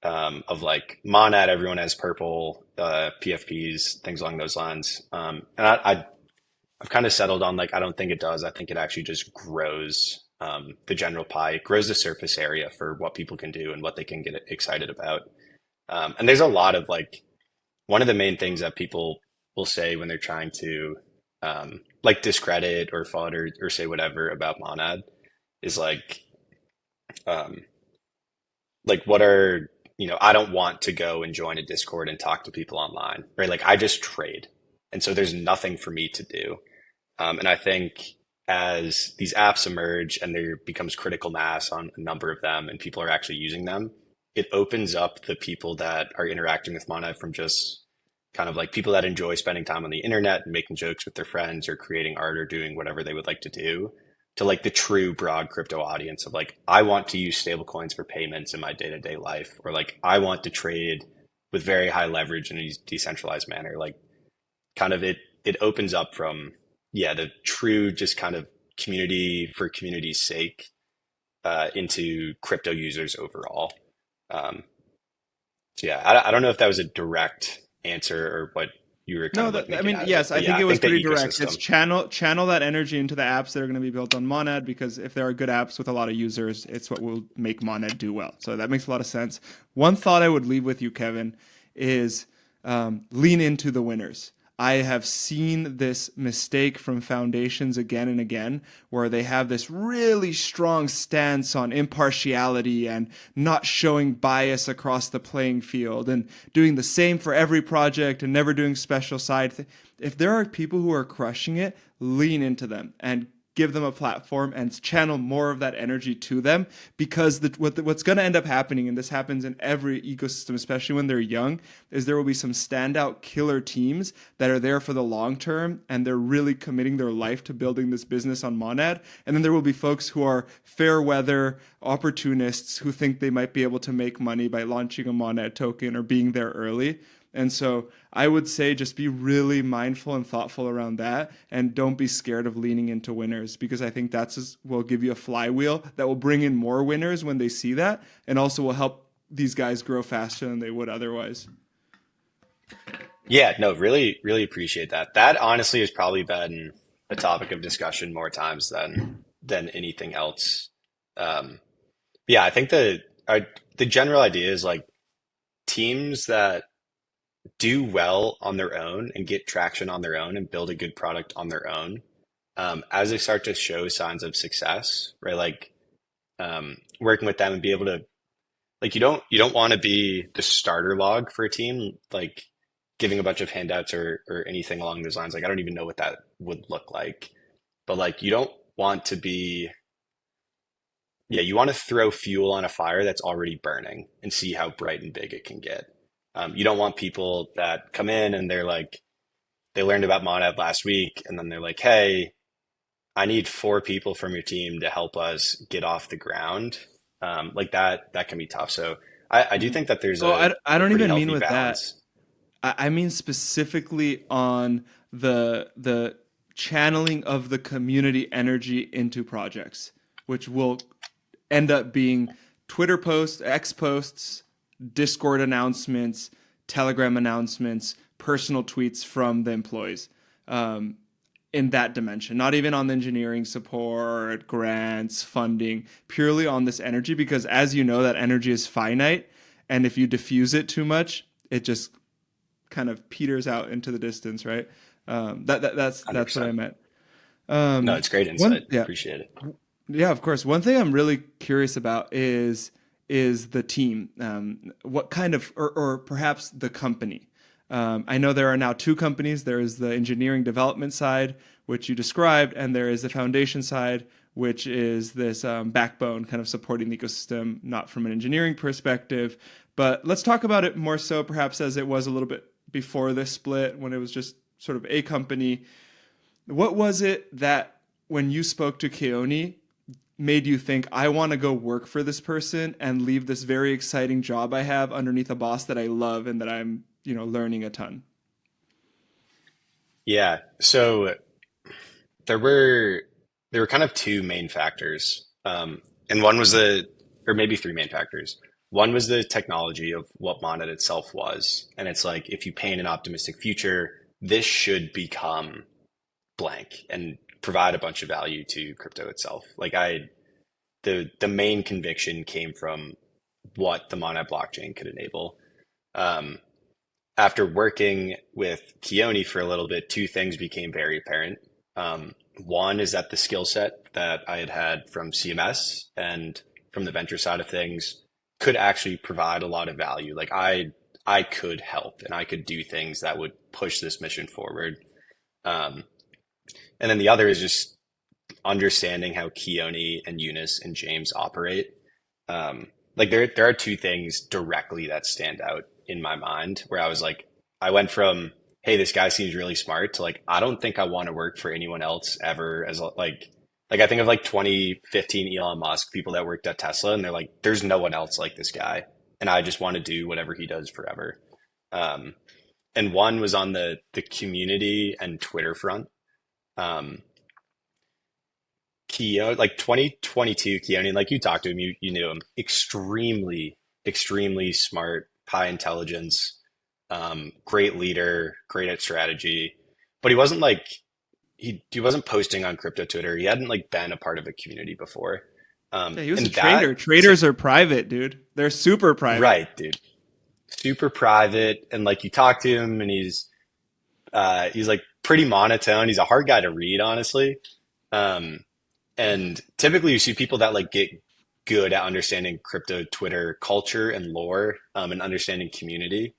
of like Monad? Everyone has purple PFPs, things along those lines, and I've kind of settled on like I don't think it does. I think it actually just grows the general pie, it grows the surface area for what people can do and what they can get excited about. And there's a lot of like one of the main things that people will say when they're trying to like discredit or FUD or say whatever about Monad is um, like what are, I don't want to go and join a Discord and talk to people online, right? Like I just trade. And so there's nothing for me to do. And I think as these apps emerge and there becomes critical mass on a number of them and people are actually using them, it opens up the people that are interacting with Monad from just kind of like people that enjoy spending time on the internet and making jokes with their friends or creating art or doing whatever they would like to do to like the true broad crypto audience of like, I want to use stablecoins for payments in my day-to-day life, or like I want to trade with very high leverage in a decentralized manner. Like kind of it opens up from the true just kind of community for community's sake into crypto users overall. Um, so yeah, I don't know if that was a direct answer or what you were kind No, of like I making mean, out of it, yes, I but think yeah, it I was think the pretty direct. It's ecosystem. channel that energy into the apps that are going to be built on Monad, because if there are good apps with a lot of users, it's what will make Monad do well. So that makes a lot of sense. One thought I would leave with you, Kevin, is lean into the winners. I have seen this mistake from foundations again and again, where they have this really strong stance on impartiality and not showing bias across the playing field and doing the same for every project and never doing special side things. If there are people who are crushing it, lean into them and give them a platform and channel more of that energy to them, because what's going to end up happening, and this happens in every ecosystem, especially when they're young, is there will be some standout killer teams that are there for the long term and they're really committing their life to building this business on Monad. And then there will be folks who are fair weather opportunists who think they might be able to make money by launching a Monad token or being there early. And so I would say just be really mindful and thoughtful around that, and don't be scared of leaning into winners, because I think will give you a flywheel that will bring in more winners when they see that, and also will help these guys grow faster than they would otherwise. Yeah, no, really, really appreciate that. That honestly has probably been a topic of discussion more times than anything else. Um, yeah, I think the general idea is like teams that do well on their own and get traction on their own and build a good product on their own, as they start to show signs of success, right? Like working with them and be able to like you don't want to be the starter log for a team, like giving a bunch of handouts or anything along those lines. Like I don't even know what that would look like, but like you don't want to be you want to throw fuel on a fire that's already burning and see how bright and big it can get. You don't want people that come in and they're like, they learned about Monad last week, and then they're like, hey, I need four people from your team to help us get off the ground. Like that can be tough. So I do think that there's Oh, I a don't pretty even mean healthy with that. balance. I mean specifically on the channeling of the community energy into projects, which will end up being Twitter posts, X posts, Discord announcements, Telegram announcements, personal tweets from the employees. In that dimension, not even on the engineering support, grants, funding, purely on this energy, because as you know, that energy is finite. And if you diffuse it too much, it just kind of peters out into the distance, right? That's what I 100%. meant. No, it's great One, insight. yeah, Appreciate it. yeah, of course. One thing I'm really curious about is the team. What kind of, or perhaps the company. I know there are now two companies. There is the engineering development side, which you described, and there is the foundation side, which is this backbone kind of supporting the ecosystem, not from an engineering perspective. But let's talk about it more so perhaps as it was a little bit before this split, when it was just sort of a company. What was it that when you spoke to Keone made you think, I want to go work for this person and leave this very exciting job I have underneath a boss that I love and that I'm, learning a ton? Yeah. So there were there were kind of two main factors. And one was or maybe three main factors. One was the technology of what Monet itself was. And it's like, if you paint an optimistic future, this should become blank and provide a bunch of value to crypto itself. The main conviction came from what the Monet blockchain could enable. Um, after working with Keone for a little bit, two things became very apparent. One is that the skill set that I had had from CMS and from the venture side of things could actually provide a lot of value. Like I could help and I could do things that would push this mission forward. Um, and then the other is just understanding how Keone and Eunice and James operate. Like there are two things directly that stand out in my mind where I was like, I went from, hey, this guy seems really smart to like, I don't think I want to work for anyone else ever as like I think of like 2015 Elon Musk, people that worked at Tesla, and they're like, there's no one else like this guy. And I just want to do whatever he does forever. Um, and one was on the community and Twitter front. Um, Keone, like 2022, Keone, like you talked to him, you knew him, extremely smart, high intelligence, great leader, great at strategy, but he wasn't like he wasn't posting on crypto Twitter. He hadn't like been a part of a community before. Yeah, he was And a trader. Traders are private, dude. They're super private. right, dude, super private, and like you talk to him, and he's like pretty monotone. He's a hard guy to read, honestly. Um, And typically you see people that like get good at understanding crypto Twitter culture and lore, and understanding community.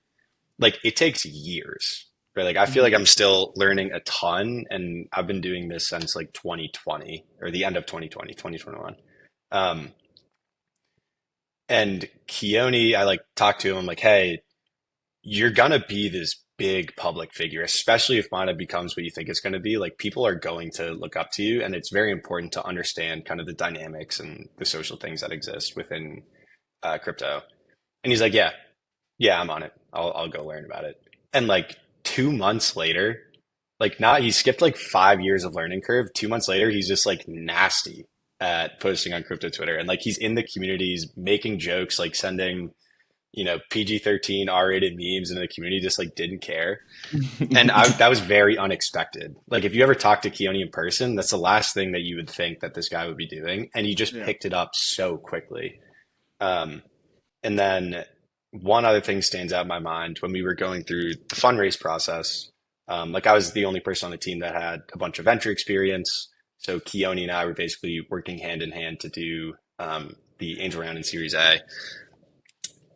Like it takes years, right? Like I feel like Mhm. I'm still learning a ton and I've been doing this since like 2020 or the end of 2020, 2021. Um, and Keone, I like talked to him, I'm like, hey, you're gonna be this big public figure, especially if Mana becomes what you think it's going to be. Like people are going to look up to you, and it's very important to understand kind of the dynamics and the social things that exist within crypto. And he's like, yeah, yeah, I'm on it. I'll go learn about it. And like 2 months later, like not he skipped like 5 years of learning curve. 2 months later, he's just like nasty at posting on crypto Twitter, and like he's in the communities making jokes, like sending PG-13 R-rated memes, and the community just like didn't care. And that was very unexpected. Like if you ever talk to Keone in person, that's the last thing that you would think that this guy would be doing, and he just Yeah. picked it up so quickly. Um, and then one other thing stands out in my mind when we were going through the fundraise process. Like I was the only person on the team that had a bunch of venture experience, so Keone and I were basically working hand in hand to do the angel round in Series A.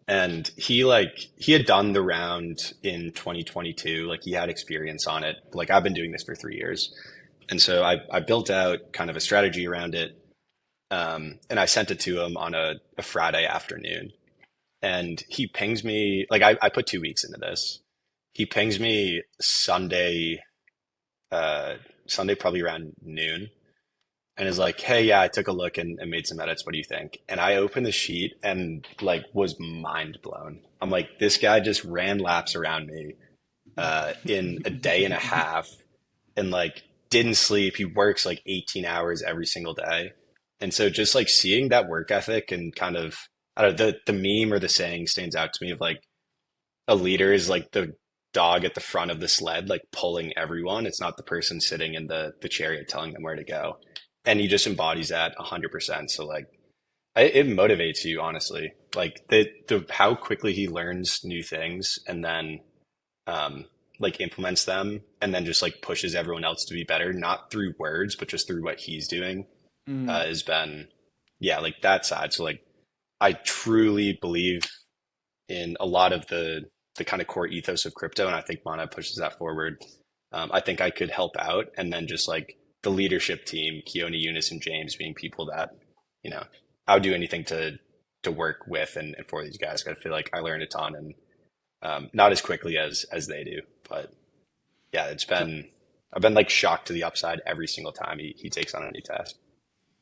And he had done the round in 2022. Like he had experience on it. Like I've been doing this for 3 years. And so I built out kind of a strategy around it. And I sent it to him on a Friday afternoon. And he pings me, like I put 2 weeks into this. He pings me Sunday probably around noon, and is like, hey, yeah, I took a look and made some edits. What do you think? And I opened the sheet and like was mind blown. I'm like, this guy just ran laps around me in a day and a half, and like didn't sleep. He works like 18 hours every single day. And so just like seeing that work ethic and kind of, I don't know, the meme or the saying stands out to me of like a leader is like the dog at the front of the sled, like pulling everyone. It's not the person sitting in the chariot telling them where to go. And he just embodies that 100%. So like it motivates you, honestly. Like the how quickly he learns new things and then um, like implements them and then just like pushes everyone else to be better, not through words, but just through what he's doing, Mm. has been, yeah, like that side. So like I truly believe in a lot of the kind of core ethos of crypto, and I think Mana pushes that forward. I think I could help out, and then just like the leadership team, Keone, Eunice, and James being people that you know I would do anything to work with and for these guys. I feel like I learned a ton, and not as quickly as they do, but yeah, I've been like shocked to the upside every single time he takes on a new task.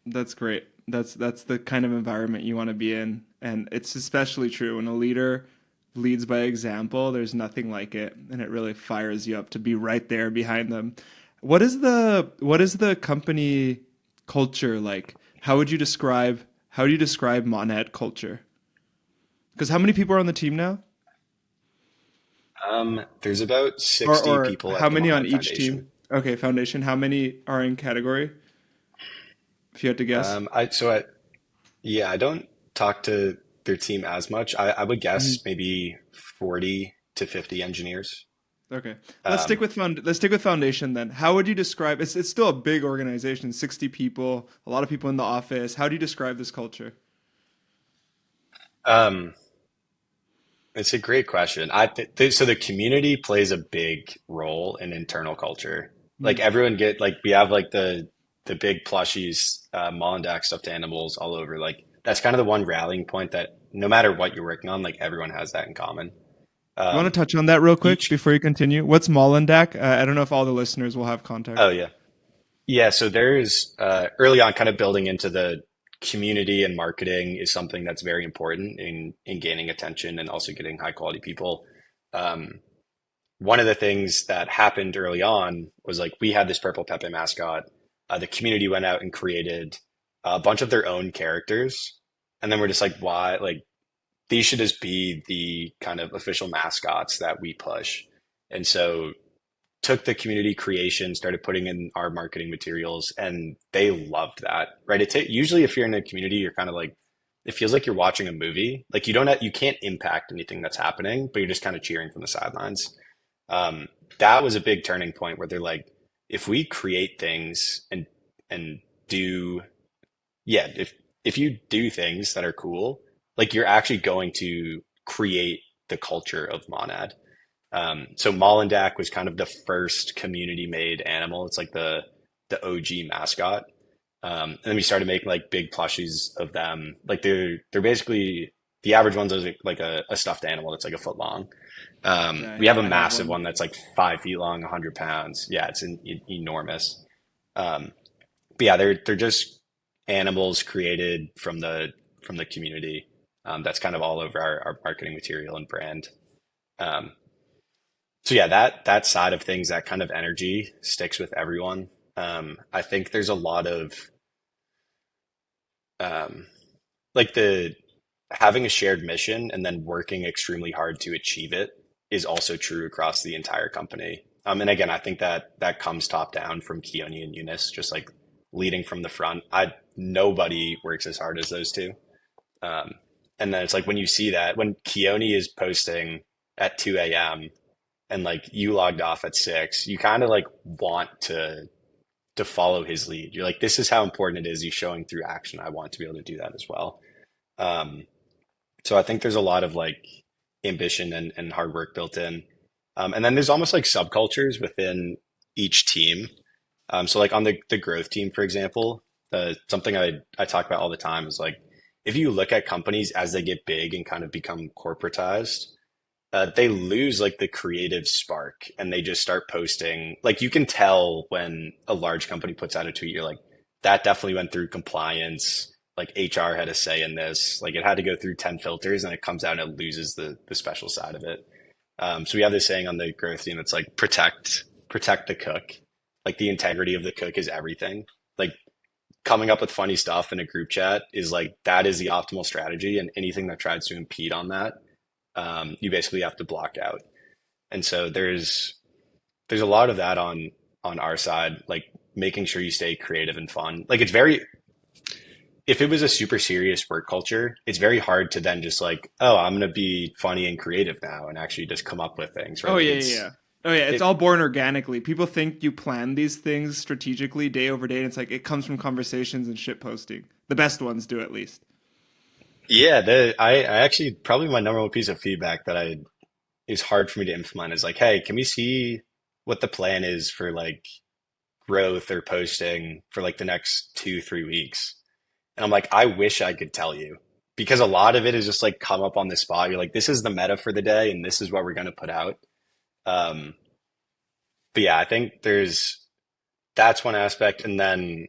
That's great. That's the kind of environment you want to be in, and it's especially true when a leader leads by example. There's nothing like it, and it really fires you up to be right there behind them. What is the company culture like? How do you describe Monet culture? Because how many people are on the team now, There's about or 60 or people how at the many on Monet each Foundation. team? Okay, foundation. How many are in category? If you had to guess. I so I Yeah, I don't talk to their team as much. I would Mhm. guess maybe 40 to 50 engineers. Okay. Um, Let's stick with foundation then. How would you describe it's still a big organization, 60 people, a lot of people in the office. How do you describe this culture? um, it's a great question. So the community plays a big role in internal culture. Like Hmm. everyone like we have like the big plushies, Mollendak stuffed animals all over. Like that's kind of the one rallying point that no matter what you're working on, like everyone has that in common. You want Um, to touch on that real quick each before you continue? What's Mollendak? I don't know if all the listeners will have Oh context. yeah. Yeah, so there's early on kind of building into the community and marketing is something that's very important in gaining attention and also getting high quality people. Um, One of the things that happened early on was like we had this Purple Pepe mascot. The community went out and created a bunch of their own characters, and then we're just like, why? Like these should just be the kind of official mascots that we push. And so took the community creation, started putting in our marketing materials, and they loved that. Right? Usually if you're in a community, you're kind of like it feels like you're watching a movie. Like you can't impact anything that's happening, but you're just kind of cheering from the sidelines. Um, that was a big turning point where they're like, if we create things and do yeah, if you do things that are cool, like you're actually going to create the culture of Monad. So Mollendak was kind of the first community made animal. It's like the OG mascot. And then we started making like big plushies of them. Like they're basically the average one's like a stuffed animal that's like a foot long. Yeah, We have a I have massive one. one that's like 5 feet long, 100 pounds. Yeah, it's enormous. Um, but yeah, they're just animals created from the community. That's kind of all over our marketing material and brand. Um, so yeah, that side of things, that kind of energy sticks with everyone. I think there's a lot of um, like the having a shared mission and then working extremely hard to achieve it is also true across the entire company. And again, I think that that comes top down from Keone and Eunice, just like leading from the front. I Nobody works as hard as those two. Um, and then it's like when you see that when Keone is posting at 2 a.m. and like you logged off at 6, you kind of like want to follow his lead. You're like, this is how important it is. He's showing through action. I want to be able to do that as well. Um, so I think there's a lot of like ambition and hard work built in. And then there's almost like subcultures within each team. So like on the growth team, for example, something I talk about all the time is like, if you look at companies as they get big and kind of become corporatized, they lose like the creative spark and they just start posting. Like you can tell when a large company puts out a tweet, you're like, that definitely went through compliance. Like HR had a say in this. Like it had to go through 10 filters and it comes out and it loses the special side of it. So we have this saying on the growth team. It's like protect the cook. Like the integrity of the cook is everything. Like coming up with funny stuff in a group chat is like that is the optimal strategy. And anything that tries to impede on that, you basically have to block out. And so there's a lot of that on our side, like making sure you stay creative and fun. Like it's very if it was a super serious work culture, it's very hard to then just like, oh, I'm gonna be funny and creative now and actually just come up with things, right? Oh Like yeah, yeah, yeah. Oh yeah, it's it all born organically. People think you plan these things strategically day over day, and it's like it comes from conversations and shit posting. The best ones do at least. yeah, I actually probably my number one piece of feedback that I is hard for me to implement is like, hey, can we see what the plan is for like growth or posting for like the next 2, 3 weeks? And I'm like, I wish I could tell you because a lot of it is just like come up on the spot. You're like, this is the meta for the day and this is what we're going to put out. Um, but yeah, I think that's one aspect. And then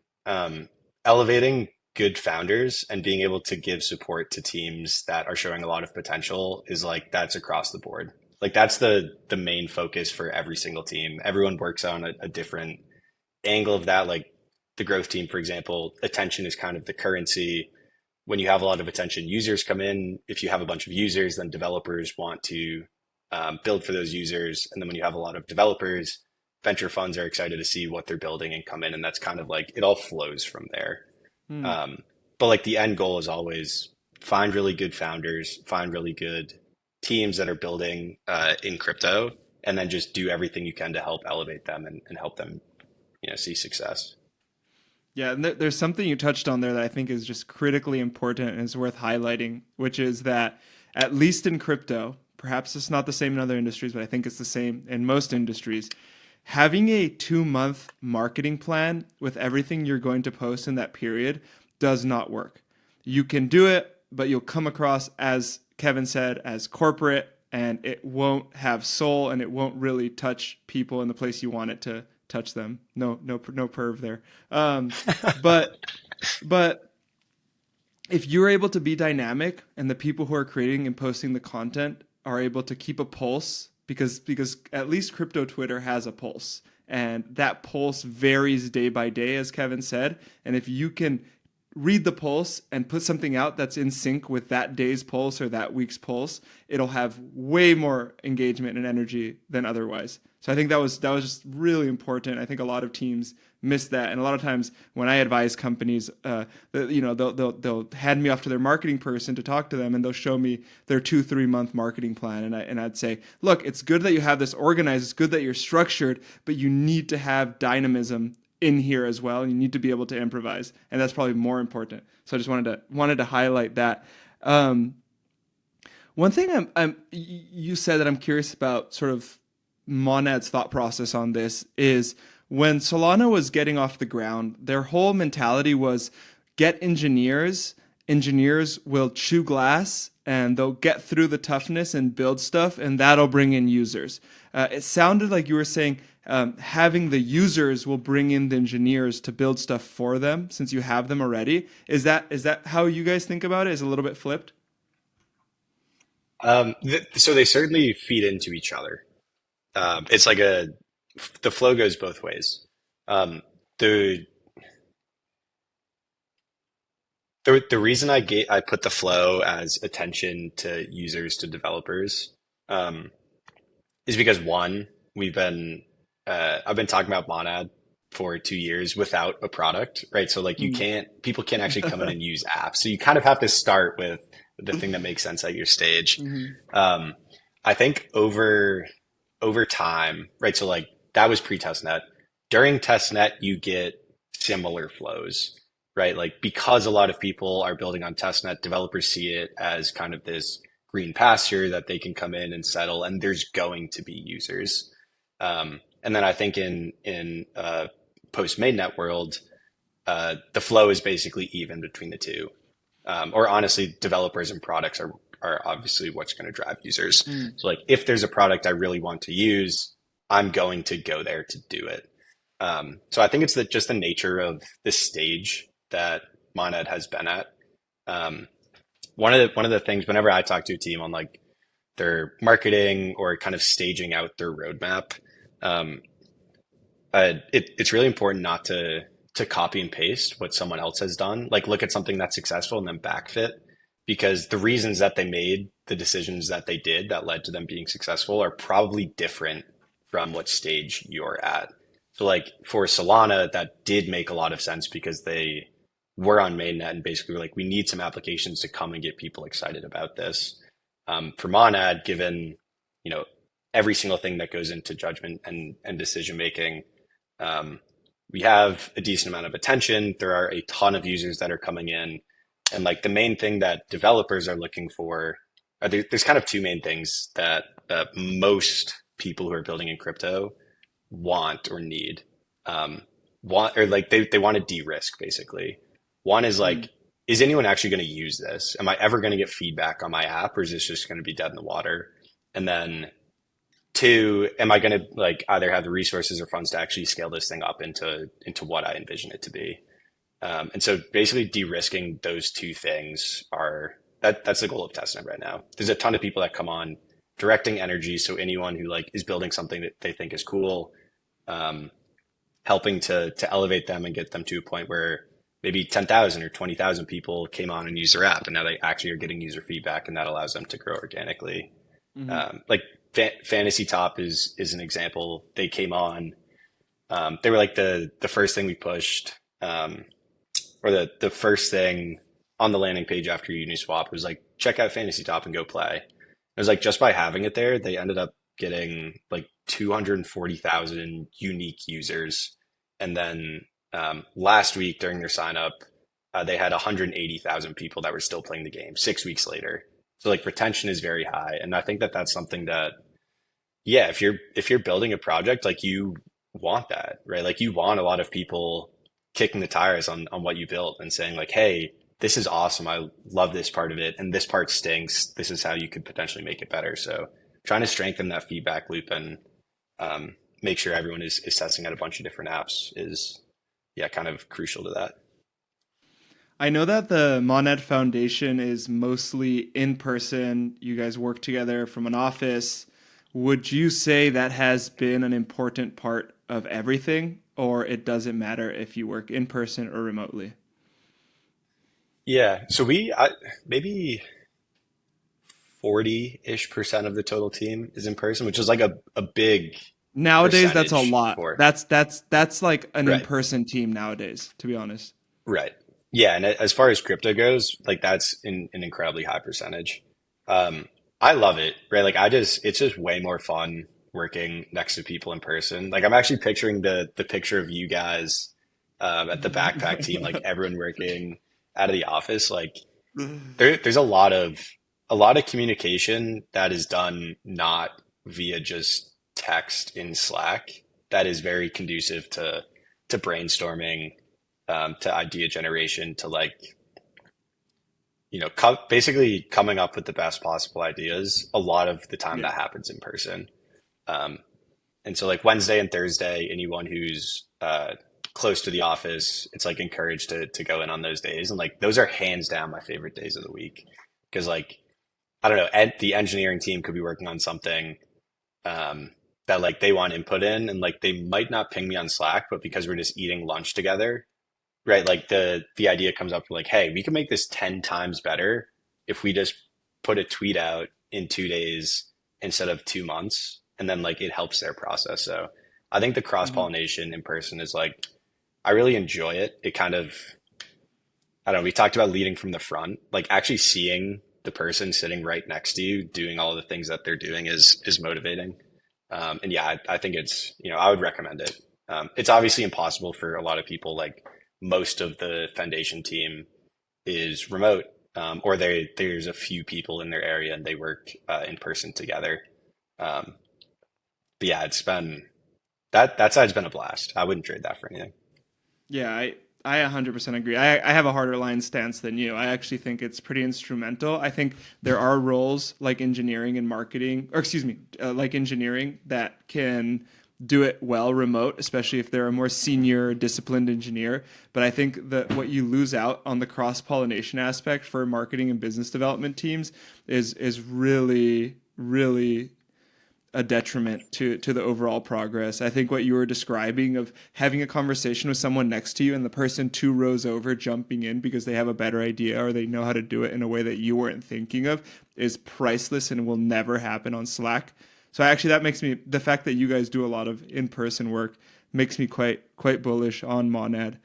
elevating good founders and being able to give support to teams that are showing a lot of potential is like, that's across the board. Like that's the main focus for every single team. Everyone works on a different angle of that. Like the growth team, for example, attention is kind of the currency. When you have a lot of attention, users come in. If you have a bunch of users, then developers want to build for those users. And then when you have a lot of developers, venture funds are excited to see what they're building and come in. And that's kind of like it all flows from there. Hmm. But like the end goal is always find really good founders, find really good teams that are building in crypto, and then just do everything you can to help elevate them and help them, see success. Yeah, and there's something you touched on there that I think is just critically important and is worth highlighting, which is that at least in crypto, perhaps it's not the same in other industries, but I think it's the same in most industries. Having a 2 month marketing plan with everything you're going to post in that period does not work. You can do it, but you'll come across, as Kevin said, as corporate, and it won't have soul, and it won't really touch people in the place you want it to touch them. No perv there. But but if you're able to be dynamic, and the people who are creating and posting the content are able to keep a pulse, because at least crypto Twitter has a pulse, and that pulse varies day by day, as Kevin said. And if you can read the pulse and put something out that's in sync with that day's pulse or that week's pulse, it'll have way more engagement and energy than otherwise. So I think that was just really important. I think a lot of teams miss that, and a lot of times when I advise companies, they'll hand me off to their marketing person to talk to them, and they'll show me their 2-3 month marketing plan, and I'd say, look, it's good that you have this organized, it's good that you're structured, but you need to have dynamism in here as well. You need to be able to improvise, and that's probably more important. So I just wanted to highlight that. One thing you said that I'm curious about, sort of Monad's thought process on this, is when Solana was getting off the ground, their whole mentality was get engineers. Engineers will chew glass, and they'll get through the toughness and build stuff, and that'll bring in users. It sounded like you were saying having the users will bring in the engineers to build stuff for them, since you have them already. Is that how you guys think about it? Is it a little bit flipped? So they certainly feed into each other. It's like the flow goes both ways. Um, the the reason I put the flow as attention to users to developers, um, is because one, I've been talking about Monad for 2 years without a product, right? So like Mm. people can't actually come in and use apps. So you kind of have to start with the thing that makes sense at your stage. Mhm. Um, I think over time, right? So like that was pre-testnet. During testnet, you get similar flows, right? Like because a lot of people are building on testnet, developers see it as kind of this green pasture that they can come in and settle, and there's going to be users. And then I think in post mainnet world, the flow is basically even between the two. Or honestly, developers and products are obviously what's going to drive users. Mm. So like if there's a product I really want to use, I'm going to go there to do it. So I think it's just the nature of the stage that Monad has been at. Um, one of the things whenever I talk to a team on like their marketing or kind of staging out their roadmap, um, it's really important not to copy and paste what someone else has done. Like look at something that's successful and then backfit, because the reasons that they made the decisions that they did that led to them being successful are probably different from what stage you're at. So like for Solana, that did make a lot of sense because they were on mainnet and basically were like, we need some applications to come and get people excited about this. For Monad, given, you know, every single thing that goes into judgment and decision making, um, we have a decent amount of attention. There are a ton of users that are coming in. And like the main thing that developers are looking for, there's kind of two main things that most people who are building in crypto want or need. Um, want or like they want to de-risk basically. One is Mm. like, is anyone actually going to use this? Am I ever going to get feedback on my app, or is this just going to be dead in the water? And then two, am I going to like either have the resources or funds to actually scale this thing up into what I envision it to be? And so basically de-risking those two things that's the goal of testnet right now. There's a ton of people that come on directing energy. So anyone who like is building something that they think is cool, um, helping to elevate them and get them to a point where maybe 10,000 or 20,000 people came on and used their app, and now they actually are getting user feedback, and that allows them to grow organically. Mhm. Like Fantasy Top is an example. They came on. They were like the first thing we pushed, or the first thing on the landing page after Uniswap was like, check out Fantasy Top and go play. It was like just by having it there, they ended up getting like 240,000 unique users. And then last week during their sign up, they had 180,000 people that were still playing the game 6 weeks later. So like retention is very high. And I think that that's something that, yeah, if you're building a project, like you want that, right? Like you want a lot of people kicking the tires on what you built and saying like, hey, this is awesome. I love this part of it. And this part stinks. This is how you could potentially make it better. So trying to strengthen that feedback loop and make sure everyone is testing out a bunch of different apps is, yeah, kind of crucial to that. I know that the Monet Foundation is mostly in person. You guys work together from an office. Would you say that has been an important part of everything, or it doesn't matter if you work in person or remotely? Yeah. So maybe 40-ish% of the total team is in person, which is like a big Nowadays, that's a percentage lot. for, That's like an right. in-person team nowadays, to be honest. Right. Yeah, and as far as crypto goes, like that's an incredibly high percentage. I love it, right? Like it's just way more fun working next to people in person. Like I'm actually picturing the picture of you guys at the backpack team, like everyone working out of the office. Like there's a lot of communication that is done not via just text in Slack that is very conducive to brainstorming, to idea generation, to like basically coming up with the best possible ideas. A lot of the time Yeah. that happens in person. Um, and so like Wednesday and Thursday, anyone who's close to the office, it's like encouraged to go in on those days. And like those are hands down my favorite days of the week. Because like, I don't know, the engineering team could be working on something that like they want input in, and like they might not ping me on Slack, but because we're just eating lunch together, right? Like the idea comes up like, hey, we can make this 10 times better if we just put a tweet out in 2 days instead of 2 months. And then like it helps their process. So I think the cross Mhm. pollination in person is like, I really enjoy it. It kind of, I don't know, we talked about leading from the front, like actually seeing the person sitting right next to you doing all the things that they're doing is motivating. And yeah, I think it's, I would recommend it. It's obviously impossible for a lot of people. Like most of the foundation team is remote, or there's a few people in their area and they work in person together. Um, but yeah, it's been that side's been a blast. I wouldn't trade that for anything. Yeah, I 100% agree. I have a harder line stance than you. I actually think it's pretty instrumental. I think there are roles like engineering and marketing, or excuse me, like engineering that can do it well remote, especially if they're a more senior, disciplined engineer. But I think that what you lose out on the cross pollination aspect for marketing and business development teams is really a detriment to the overall progress. I think what you were describing of having a conversation with someone next to you and the person 2 rows over jumping in because they have a better idea or they know how to do it in a way that you weren't thinking of is priceless and will never happen on Slack. So actually that makes me the fact that you guys do a lot of in-person work makes me quite bullish on Monad.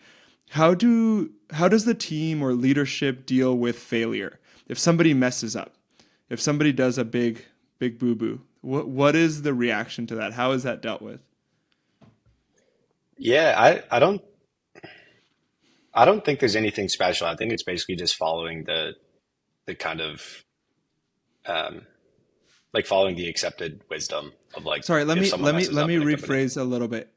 How does the team or leadership deal with failure? If somebody messes up, if somebody does a big boo boo, what is the reaction to that? How is that dealt with? Yeah, I don't think there's anything special. I think it's basically just following the kind of um, like following the accepted wisdom of like Sorry, let if me someone let me messes let up me in a company. rephrase a little bit.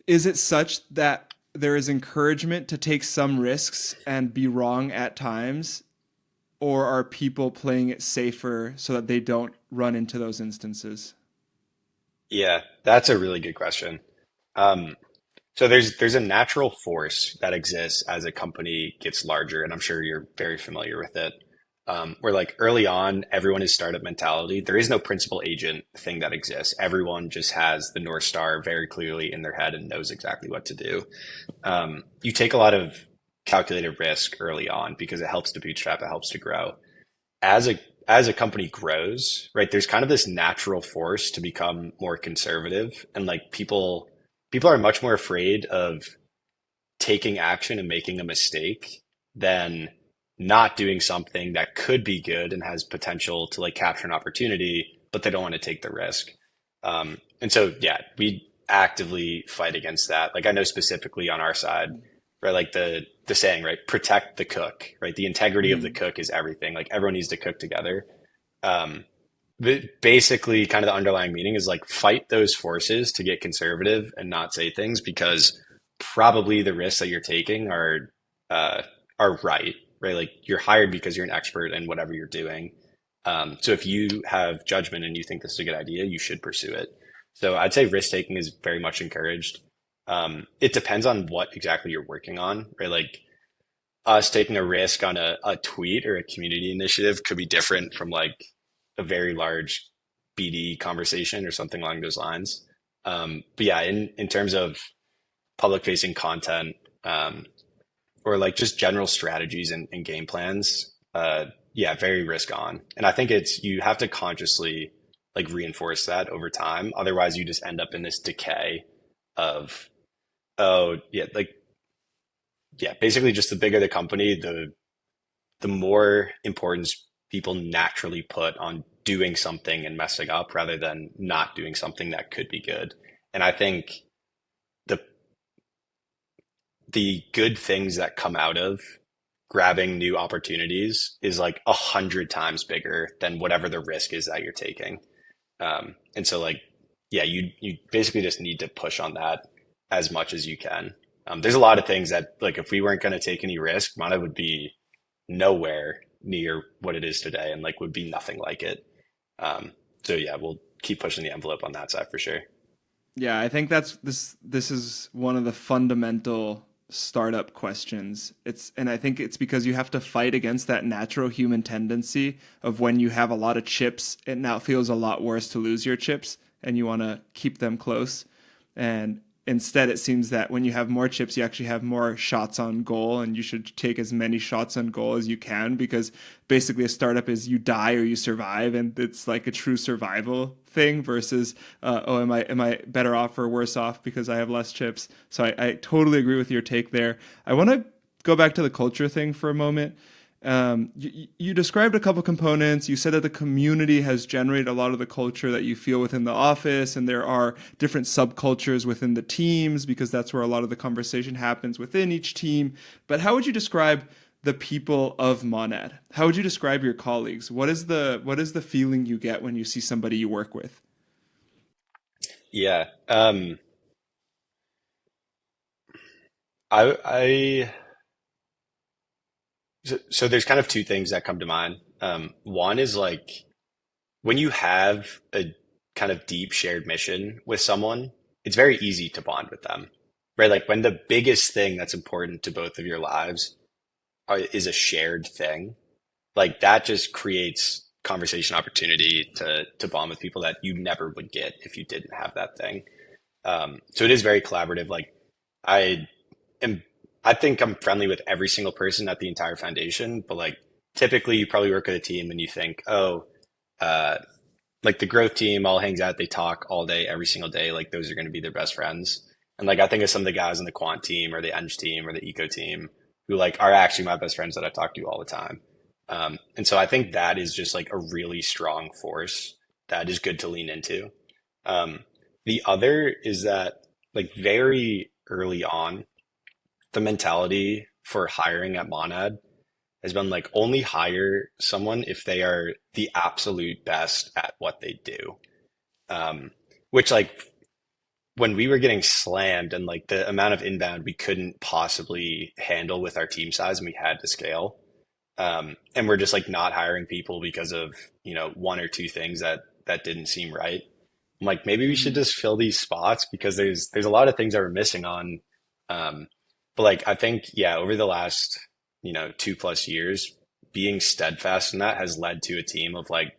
Is it such that there is encouragement to take some risks and be wrong at times, or are people playing it safer so that they don't run into those instances? Yeah, that's a really good question. Um, so there's a natural force that exists as a company gets larger, and I'm sure you're very familiar with it. Where like early on, everyone is startup mentality. There is no principal agent thing that exists. Everyone just has the North Star very clearly in their head and knows exactly what to do. You take a lot of calculated risk early on because it helps to bootstrap, it helps to grow. As a company grows, right, there's kind of this natural force to become more conservative, and like people are much more afraid of taking action and making a mistake than not doing something that could be good and has potential to like capture an opportunity, but they don't want to take the risk. And so, yeah, we actively fight against that. Like I know specifically on our side, right? Like the saying, right? Protect the cook, right? The integrity of the Mm. cook is everything. Like everyone needs to cook together. Um, but basically, kind of the underlying meaning is like fight those forces to get conservative and not say things because probably the risks that you're taking uh, are right, right? Like you're hired because you're an expert in whatever you're doing. So if you have judgment and you think this is a good idea, you should pursue it. So I'd say risk taking is very much encouraged. It depends on what exactly you're working on, right? Like us taking a risk on a tweet or a community initiative could be different from like a very large BD conversation or something along those lines. But yeah, in terms of public facing content, or like just general strategies and game plans, yeah, very risk on. And I think it's, you have to consciously like reinforce that over time. Otherwise you just end up in this decay of, oh yeah, like, yeah, basically just the bigger the company, the more importance people naturally put on doing something and messing up rather than not doing something that could be good. And I think the the good things that come out of grabbing new opportunities is like 100 times bigger than whatever the risk is that you're taking. And so like, yeah, you basically just need to push on that as much as you can. There's a lot of things that like if we weren't going to take any risk, Mana would be nowhere near what it is today and like would be nothing like it. So yeah, we'll keep pushing the envelope on that side for sure. Yeah, I think that's this is one of the fundamental startup questions. It's and I think it's because you have to fight against that natural human tendency of when you have a lot of chips, it now feels a lot worse to lose your chips and you want to keep them close. And instead it seems that when you have more chips, you actually have more shots on goal and you should take as many shots on goal as you can because basically a startup is you die or you survive and it's like a true survival thing versus oh am I better off or worse off because I have less chips. So I totally agree with your take there. I want to go back to the culture thing for a moment. You described a couple components. You said that the community has generated a lot of the culture that you feel within the office, and there are different subcultures within the teams because that's where a lot of the conversation happens within each team. But how would you describe the people of Monad? How would you describe your colleagues? What is the feeling you get when you see somebody you work with? Yeah. I so there's kind of two things that come to mind. One is like when you have a kind of deep shared mission with someone, it's very easy to bond with them, right? Like when the biggest thing that's important to both of your lives is a shared thing, like that just creates conversation opportunity to bond with people that you never would get if you didn't have that thing. So it is very collaborative. Like I am, I think I'm friendly with every single person at the entire foundation, but like typically you probably work with a team and you think, oh, uh, like the growth team all hangs out, they talk all day, every single day. Like those are going to be their best friends. And like I think of some of the guys on the quant team or the eng team or the eco team who like are actually my best friends that I talk to all the time. And so I think that is just like a really strong force that is good to lean into. Um, the other is that like very early on, the mentality for hiring at Monad has been like only hire someone if they are the absolute best at what they do. Um, which like when we were getting slammed and like the amount of inbound we couldn't possibly handle with our team size and we had to scale. And we're just like not hiring people because of, one or two things that didn't seem right. I'm like, maybe we should Mm-hmm. just fill these spots because there's a lot of things that we're missing on. But like I think, yeah, over the last, 2+ years, being steadfast in that has led to a team of like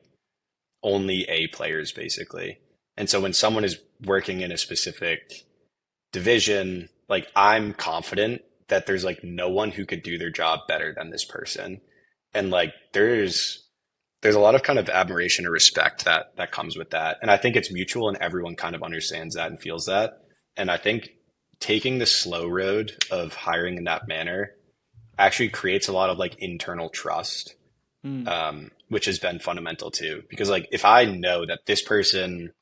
only A players basically. And so when someone is working in a specific division, like I'm confident that there's like no one who could do their job better than this person. And like there's a lot of kind of admiration or respect that comes with that. And I think it's mutual and everyone kind of understands that and feels that. And I think taking the slow road of hiring in that manner actually creates a lot of like internal trust, Mm. which has been fundamental too. Because like if I know that this person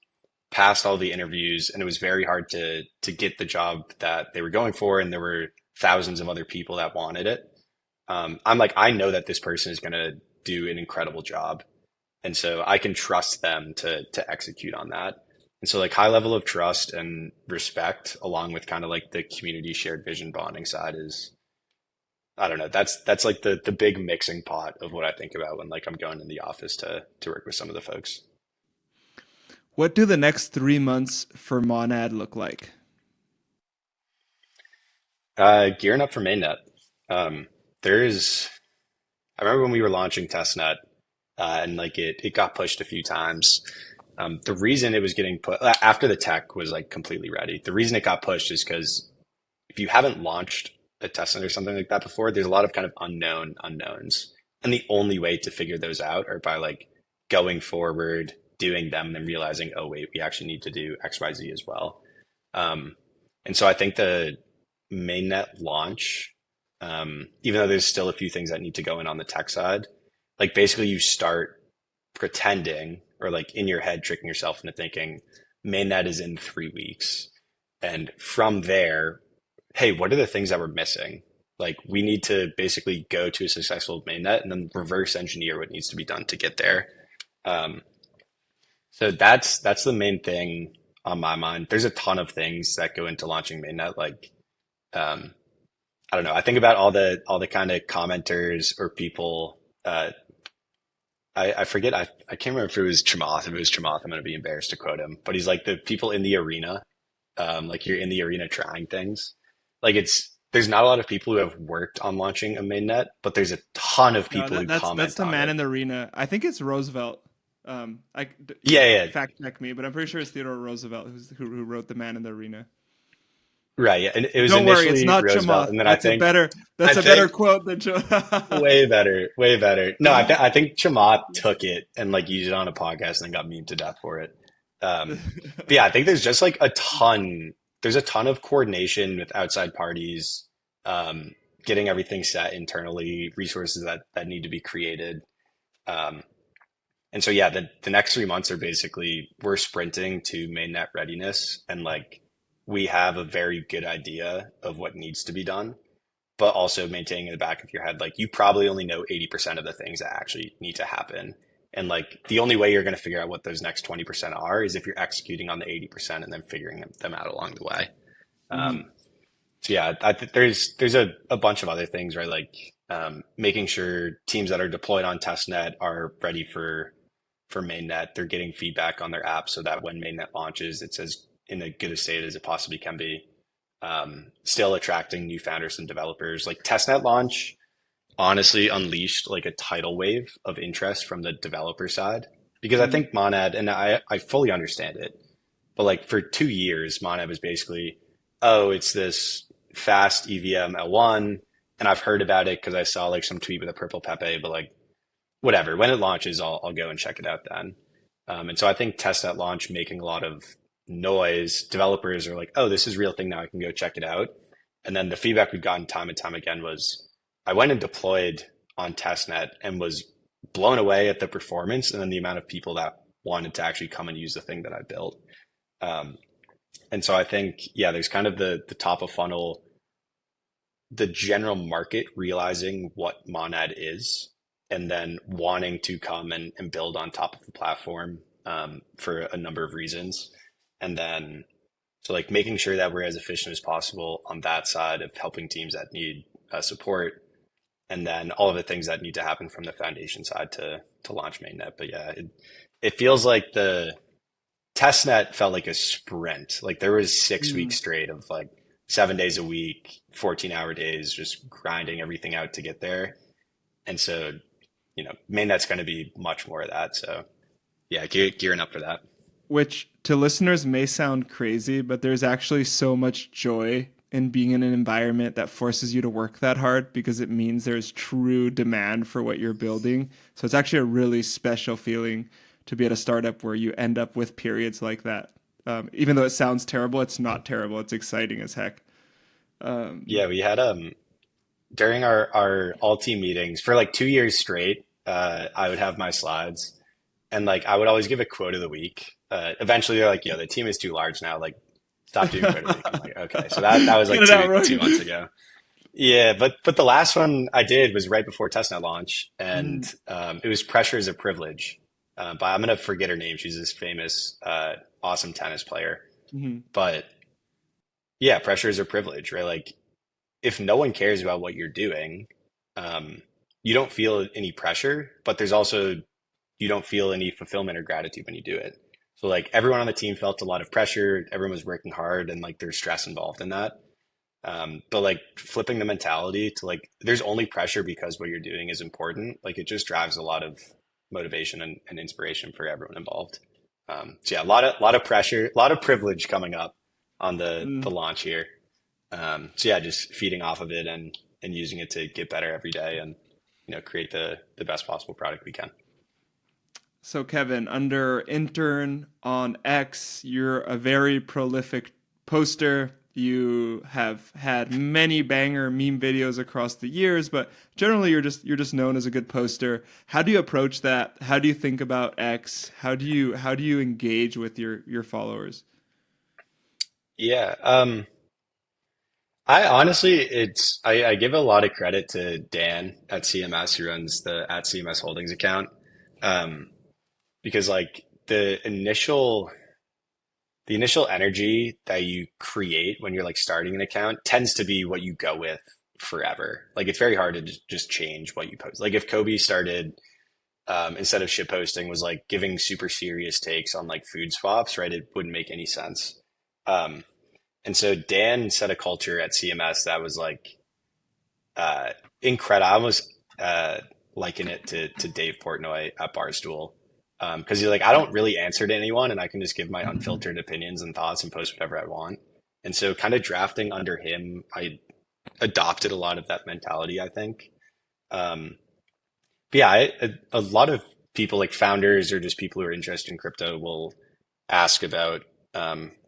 passed all the interviews and it was very hard to get the job that they were going for, and there were thousands of other people that wanted it, I'm like, I know that this person is going to do an incredible job, and so I can trust them to execute on that. And so like high level of trust and respect, along with kind of like the community shared vision bonding side is, I don't know, that's like the big mixing pot of what I think about when like I'm going in the office to work with some of the folks. What do the next 3 months for Monad look like? Gearing up for mainnet. Um, there's I remember when we were launching Testnet, and like it got pushed a few times. The reason it was getting put after the tech was like completely ready. The reason it got pushed is because if you haven't launched a testnet or something like that before, there's a lot of kind of unknown unknowns, and the only way to figure those out are by like going forward, doing them, and then realizing, oh wait, we actually need to do X, Y, Z as well. Um, and so I think the mainnet launch, even though there's still a few things that need to go in on the tech side, like basically you start pretending or like in your head tricking yourself into thinking mainnet is in 3 weeks. And from there, hey, what are the things that we're missing? Like we need to basically go to a successful mainnet and then reverse engineer what needs to be done to get there. Um, so that's the main thing on my mind. There's a ton of things that go into launching mainnet. Like um, I don't know. I think about all the kind of commenters or people. I forget. I can't remember if it was Chamath. If it was Chamath, I'm going to be embarrassed to quote him. But he's like the people in the arena. Like you're in the arena trying things. Like there's not a lot of people who have worked on launching a mainnet, but there's a ton of No, people who that's comment the on man it. in the arena. I think it's Roosevelt. Yeah, yeah, Fact check me, but I'm pretty sure it's Theodore Roosevelt who wrote the man in the arena. right. Yeah, and it was Don't worry, it's initially not Roosevelt, Chamath. and then That's I a better think quote than Chamath. way better, way better. No, I think Chamath took it and like used it on a podcast and then got memed to death for it. But yeah, I think there's just like a ton. There's a ton of coordination with outside parties, um, getting everything set internally, resources that need to be created. Um, and so yeah, the next 3 months are basically we're sprinting to mainnet readiness, and like we have a very good idea of what needs to be done, but also maintaining in the back of your head, like you probably only know 80% of the things that actually need to happen. And like the only way you're going to figure out what those next 20% are is if you're executing on the 80% and then figuring them out along the way. Mhm. Um, so yeah, I think there's a bunch of other things, right? Like making sure teams that are deployed on testnet are ready for mainnet. They're getting feedback on their app so that when mainnet launches, it's as in a good a state as it possibly can be. Still attracting new founders and developers. Like testnet launch honestly unleashed like a tidal wave of interest from the developer side, because I Mhm. think Monad, and I fully understand it, but like for 2 years, Monad was basically, oh, it's this fast EVM L1, and I've heard about it because I saw like some tweet with a purple Pepe, but like whatever. When it launches, I'll go and check it out then. And so I think testnet launch making a lot of noise. Developers are like, oh, this is a real thing now. I can go check it out. And then the feedback we've gotten time and time again was, I went and deployed on testnet and was blown away at the performance and then the amount of people that wanted to actually come and use the thing that I built. Um, and so I think, yeah, there's kind of the top of funnel, the general market realizing what Monad is, and then wanting to come and build on top of the platform, for a number of reasons. And then, so like making sure that we're as efficient as possible on that side of helping teams that need support, and then all of the things that need to happen from the foundation side to launch mainnet. But yeah, it feels like the testnet felt like a sprint. Like there was 6 weeks Mhm. straight of like 7 days a week, 14-hour days, just grinding everything out to get there. And so, mainnet's going to be much more of that. So yeah, gearing up for that. Which to listeners may sound crazy, but there's actually so much joy in being in an environment that forces you to work that hard because it means there's true demand for what you're building. So it's actually a really special feeling to be at a startup where you end up with periods like that. Even though it sounds terrible, it's not terrible. It's exciting as heck. Um, Yeah, we had during our all team meetings for like 2 years straight, I would have my slides and like I would always give a quote of the week. Eventually they're like, yo, the team is too large now. Like stop doing quote of the week. I'm like, okay. So that was Get like it out, two Rogan. months ago. Yeah, but the last one I did was right before Testnet launch, and Mm, it was "Pressure is a Privilege." But I'm gonna forget her name. She's this famous, awesome tennis player. mhm. But yeah, pressure is a privilege, right? Like if no one cares about what you're doing, um, you don't feel any pressure, but there's also you don't feel any fulfillment or gratitude when you do it. So like everyone on the team felt a lot of pressure. Everyone was working hard, and like there's stress involved in that. But like flipping the mentality to like, there's only pressure because what you're doing is important. Like it just drives a lot of motivation and inspiration for everyone involved. So yeah, lot of pressure, a lot of privilege coming up on the Mm. launch here. So yeah, just feeding off of it and using it to get better every day and create the best possible product we can. So, Kevin, under intern on X, you're a very prolific poster. You have had many banger meme videos across the years, but generally you're just known as a good poster. How do you approach that? How do you think about X? How do you engage with your followers? Yeah. I honestly, I give a lot of credit to Dan at CMS who runs the at CMS Holdings account. Um, because like the initial energy that you create when you're like starting an account tends to be what you go with forever. Like it's very hard to just change what you post. Like if Kobe started instead of shit posting was like giving super serious takes on like food swaps, right? It wouldn't make any sense. Um, and so Dan set a culture at CMS that was like uh, incredible. I almost liken it to Dave Portnoy at Barstool because he's like, I don't really answer to anyone, and I can just give my unfiltered opinions and thoughts and post whatever I want. And so, kind of drafting under him, I adopted a lot of that mentality. I think, um, but yeah, a lot of people like founders or just people who are interested in crypto will ask about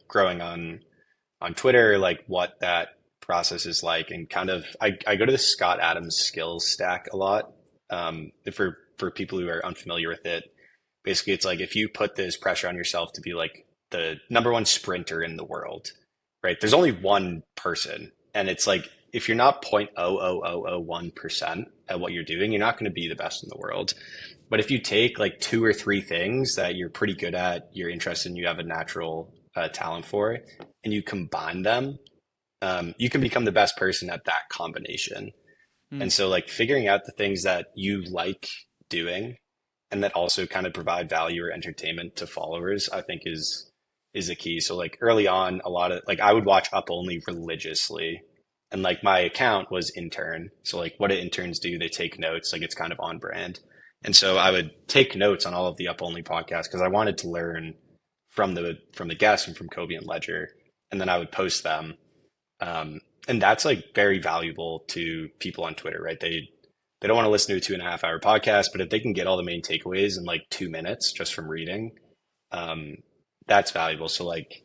growing on Twitter, like what that process is like, and kind of I go to the Scott Adams skills stack a lot. For people who are unfamiliar with it, basically it's like if you put this pressure on yourself to be like the number one sprinter in the world, right? There's only one person, and it's like if you're not 0.00001% at what you're doing, you're not going to be the best in the world. But if you take like two or three things that you're pretty good at, you're interested in, you have a natural talent for, and you combine them, you can become the best person at that combination. And Mm. so, like, figuring out the things that you like doing and that also kind of provide value or entertainment to followers, I think is the key. So, like, early on, a lot of like I would watch Up Only religiously, and like my account was intern. So, like, what do interns do? They take notes. Like, it's kind of on brand. And so I would take notes on all of the Up Only podcasts because I wanted to learn from the guests and from Kobe and Ledger, and then I would post them. And that's like very valuable to people on Twitter, right? They don't want to listen to a 2.5 hour podcast, but if they can get all the main takeaways in like 2 minutes just from reading, um, that's valuable. So like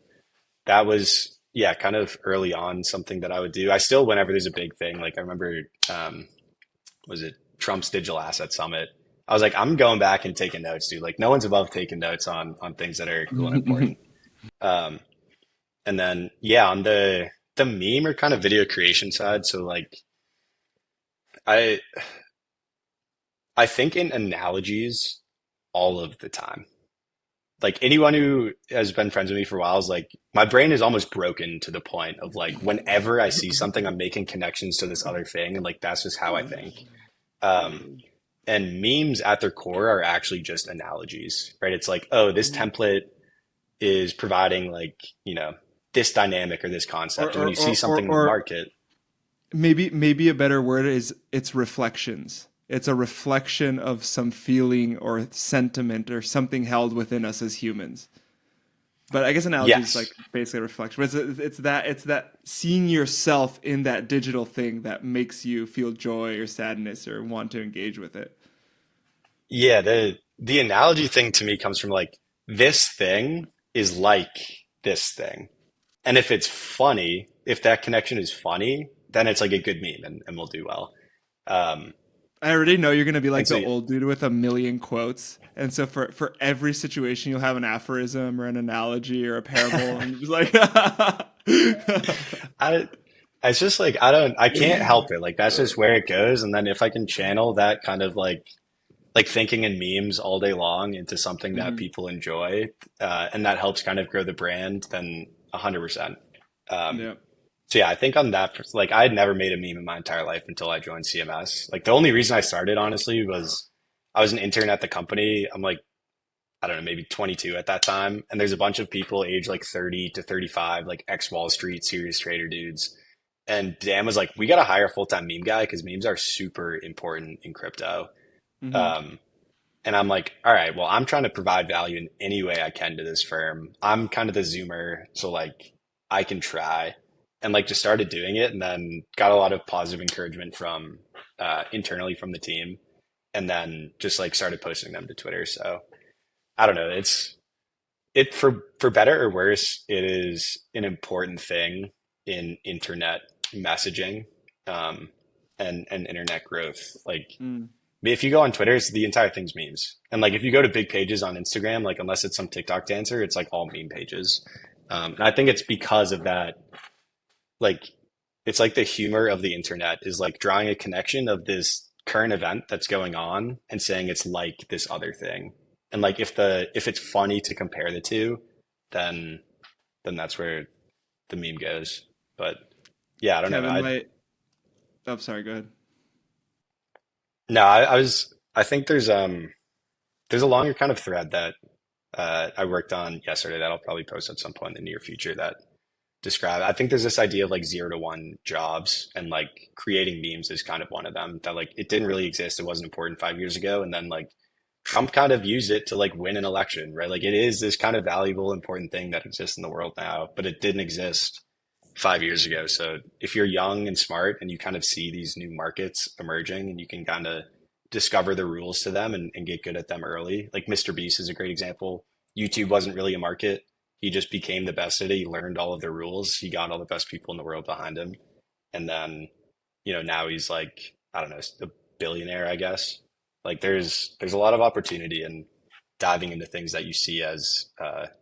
that was yeah, kind of early on something that I would do. I still whenever there's a big thing, like I remember was it Trump's Digital Asset Summit? I was like, I'm going back and taking notes, dude. Like no one's above taking notes on things that are cool and important. Um, and then yeah, on the meme or kind of video creation side, so like I I think in analogies all of the time. Like anyone who has been friends with me for a while is like my brain is almost broken to the point of like whenever I see something, I'm making connections to this other thing, and like that's just how I think. Um, and memes at their core are actually just analogies, right? It's like, oh, this template is providing like, this dynamic or this or concept. And when or you see or or, something in the or market, maybe a better word is it's reflections. It's a reflection of some feeling or sentiment or something held within us as humans. But I guess analogy is like yes, basically a reflection. But it's that seeing yourself in that digital thing that makes you feel joy or sadness or want to engage with it. yeah, the analogy thing to me comes from like this thing is like this thing. And if it's funny, if that connection is funny, then it's like a good meme and we'll do well. Um, I already know you're gonna be and like so the old dude with a million quotes, and so for every situation you'll have an aphorism or an analogy or a parable, and you're just like, I it's just like I can't help it. Like that's just where it goes. And then if I can channel that kind of like thinking in memes all day long into something that Mhm. people enjoy, and that helps kind of grow the brand, then 100%. Um, Yeah. so yeah, I think on that, like I had never made a meme in my entire life until I joined CMS. Like the only reason I started honestly was I was an intern at the company. I'm like, I don't know, maybe 22 at that time. And there's a bunch of people age like 30 to 35, like ex Wall Street serious trader dudes. And Dan was like, we got to hire a full-time meme guy because memes are super important in crypto. Hmm. Um, and I'm like, all right, well, I'm trying to provide value in any way I can to this firm. I'm kind of the Zoomer, so like I can try. And like just started doing it and then got a lot of positive encouragement from internally from the team. And then just like started posting them to Twitter. So I don't know. It for better or worse, it is an important thing in internet messaging um, and internet growth. Like Mm. if you go on Twitter, it's the entire thing's memes. And like if you go to big pages on Instagram, like unless it's some TikTok dancer, it's like all meme pages. And I think it's because of that, like it's like the humor of the internet is like drawing a connection of this current event that's going on and saying it's like this other thing. And like if it's funny to compare the two, then that's where the meme goes. But yeah, I don't know. Kevin, I my oh, sorry, go ahead. no, I think there's a longer kind of thread that I worked on yesterday that I'll probably post at some point in the near future that describe. I think there's this idea of like 0 to 1 jobs and like creating memes is kind of one of them that like it didn't really exist. It wasn't important 5 years ago. And then like Trump kind of used it to like win an election, right? Like it is this kind of valuable, important thing that exists in the world now, but it didn't exist 5 years ago. So if you're young and smart and you kind of see these new markets emerging and you can kind of discover the rules to them and get good at them early, like Mr. Beast is a great example. YouTube wasn't really a market. He just became the best at it. He learned all of the rules. He got all the best people in the world behind him. And then, now he's like, I don't know, a billionaire, I guess. Like there's a lot of opportunity in diving into things that you see as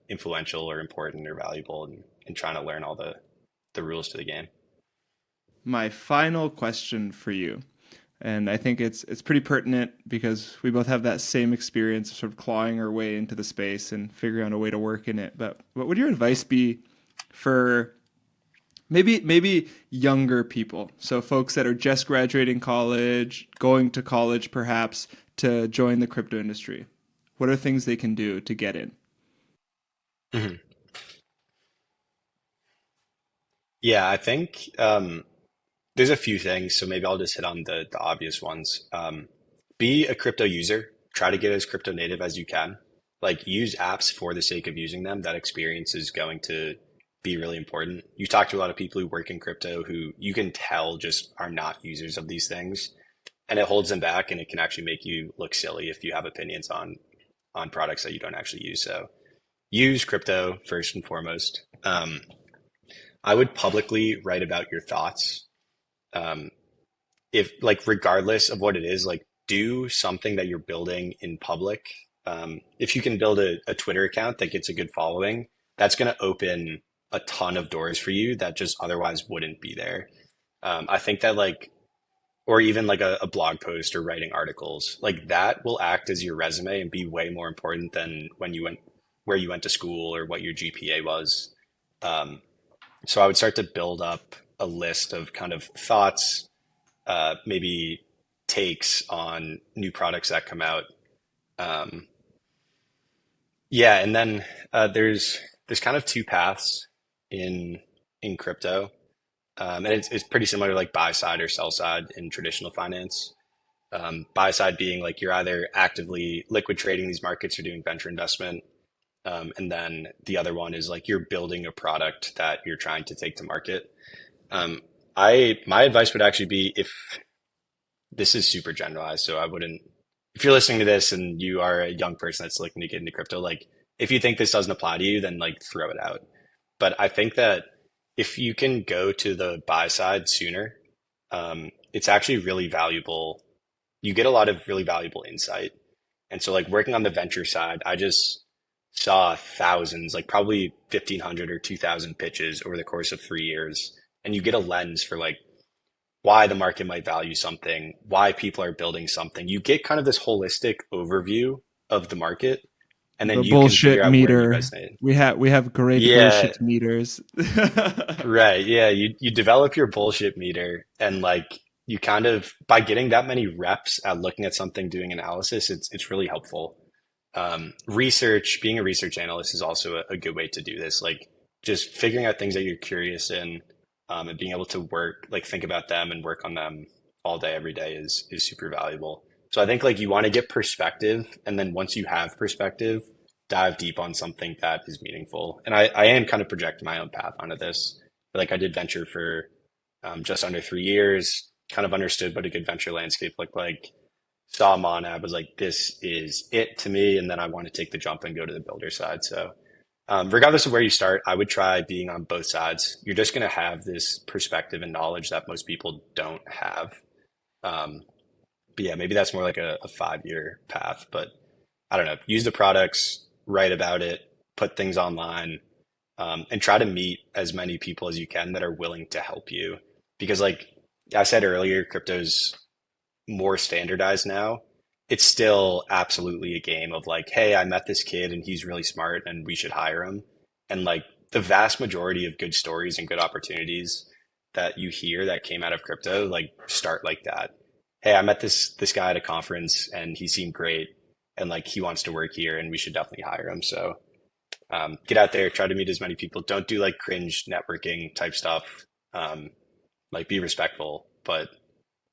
influential or important or valuable and trying to learn all the rules to the game. My final question for you, and I think it's pretty pertinent because we both have that same experience of sort of clawing our way into the space and figuring out a way to work in it. But what would your advice be for maybe younger people? So folks that are just graduating college, going to college perhaps to join the crypto industry. What are things they can do to get in? Mhm. Yeah, I think there's a few things. So maybe I'll just hit on the obvious ones. Be a crypto user. Try to get as crypto native as you can. Like use apps for the sake of using them. That experience is going to be really important. You talk to a lot of people who work in crypto who you can tell just are not users of these things, and it holds them back, and it can actually make you look silly if you have opinions on products that you don't actually use. So use crypto first and foremost. I would publicly write about your thoughts. Um, if like regardless of what it is, like do something that you're building in public. If you can build a Twitter account that gets a good following, that's going to open a ton of doors for you that just otherwise wouldn't be there. I think that like, or even like a blog post or writing articles, like that will act as your resume and be way more important than when you went where you went to school or what your GPA was. Um, so I would start to build up a list of kind of thoughts, maybe takes on new products that come out. Um, yeah, and then there's kind of two paths in crypto, and it's pretty similar to like buy side or sell side in traditional finance. Buy side being like you're either actively liquid trading these markets or doing venture investment, and then the other one is like you're building a product that you're trying to take to market. Um, I my advice would actually be if this is super generalized, so I wouldn't. If you're listening to this and you are a young person that's looking to get into crypto, like if you think this doesn't apply to you, then like throw it out. But I think that if you can go to the buy side sooner, it's actually really valuable. You get a lot of really valuable insight. And so like working on the venture side, I just saw thousands, like probably 1,500 or 2,000 pitches over the course of 3 years. And you get a lens for like why the market might value something, why people are building something. You get kind of this holistic overview of the market, and then The you can figure bullshit out where you meter. resonate. We have great Yeah, bullshit meters. right. Yeah, you develop your bullshit meter, and like you kind of by getting that many reps at looking at something, doing analysis, it's really helpful. Research, being a research analyst is also a good way to do this. Like just figuring out things that you're curious in, and being able to work, like think about them and work on them all day, every day is super valuable. So I think like you want to get perspective, and then once you have perspective, dive deep on something that is meaningful. And I am kind of projecting my own path onto this. Like I did venture for just under 3 years, kind of understood what a good venture landscape looked like. Saw Monad, was like, this is it to me. And then I want to take the jump and go to the builder side. So regardless of where you start, I would try being on both sides. You're just going to have this perspective and knowledge that most people don't have. Um, but yeah, maybe that's more like a 5 year path. But I don't know. Use the products, write about it, put things online, and try to meet as many people as you can that are willing to help you. Because, like I said earlier, crypto's more standardized now. It's still absolutely a game of like, hey, I met this kid and he's really smart and we should hire him. And like the vast majority of good stories and good opportunities that you hear that came out of crypto, like start like that. Hey, I met this guy at a conference and he seemed great and like he wants to work here and we should definitely hire him. So get out there, try to meet as many people. Don't do like cringe networking type stuff. Like be respectful, but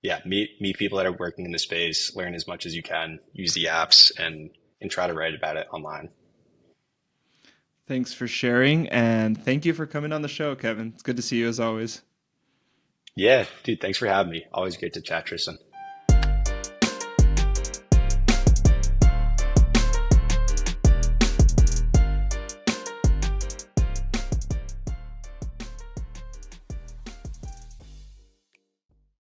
yeah, meet people that are working in the space, learn as much as you can, use the apps and try to write about it online. Thanks for sharing, and thank you for coming on the show, Kevin. It's good to see you as always. Yeah, dude, thanks for having me. Always great to chat, Tristan.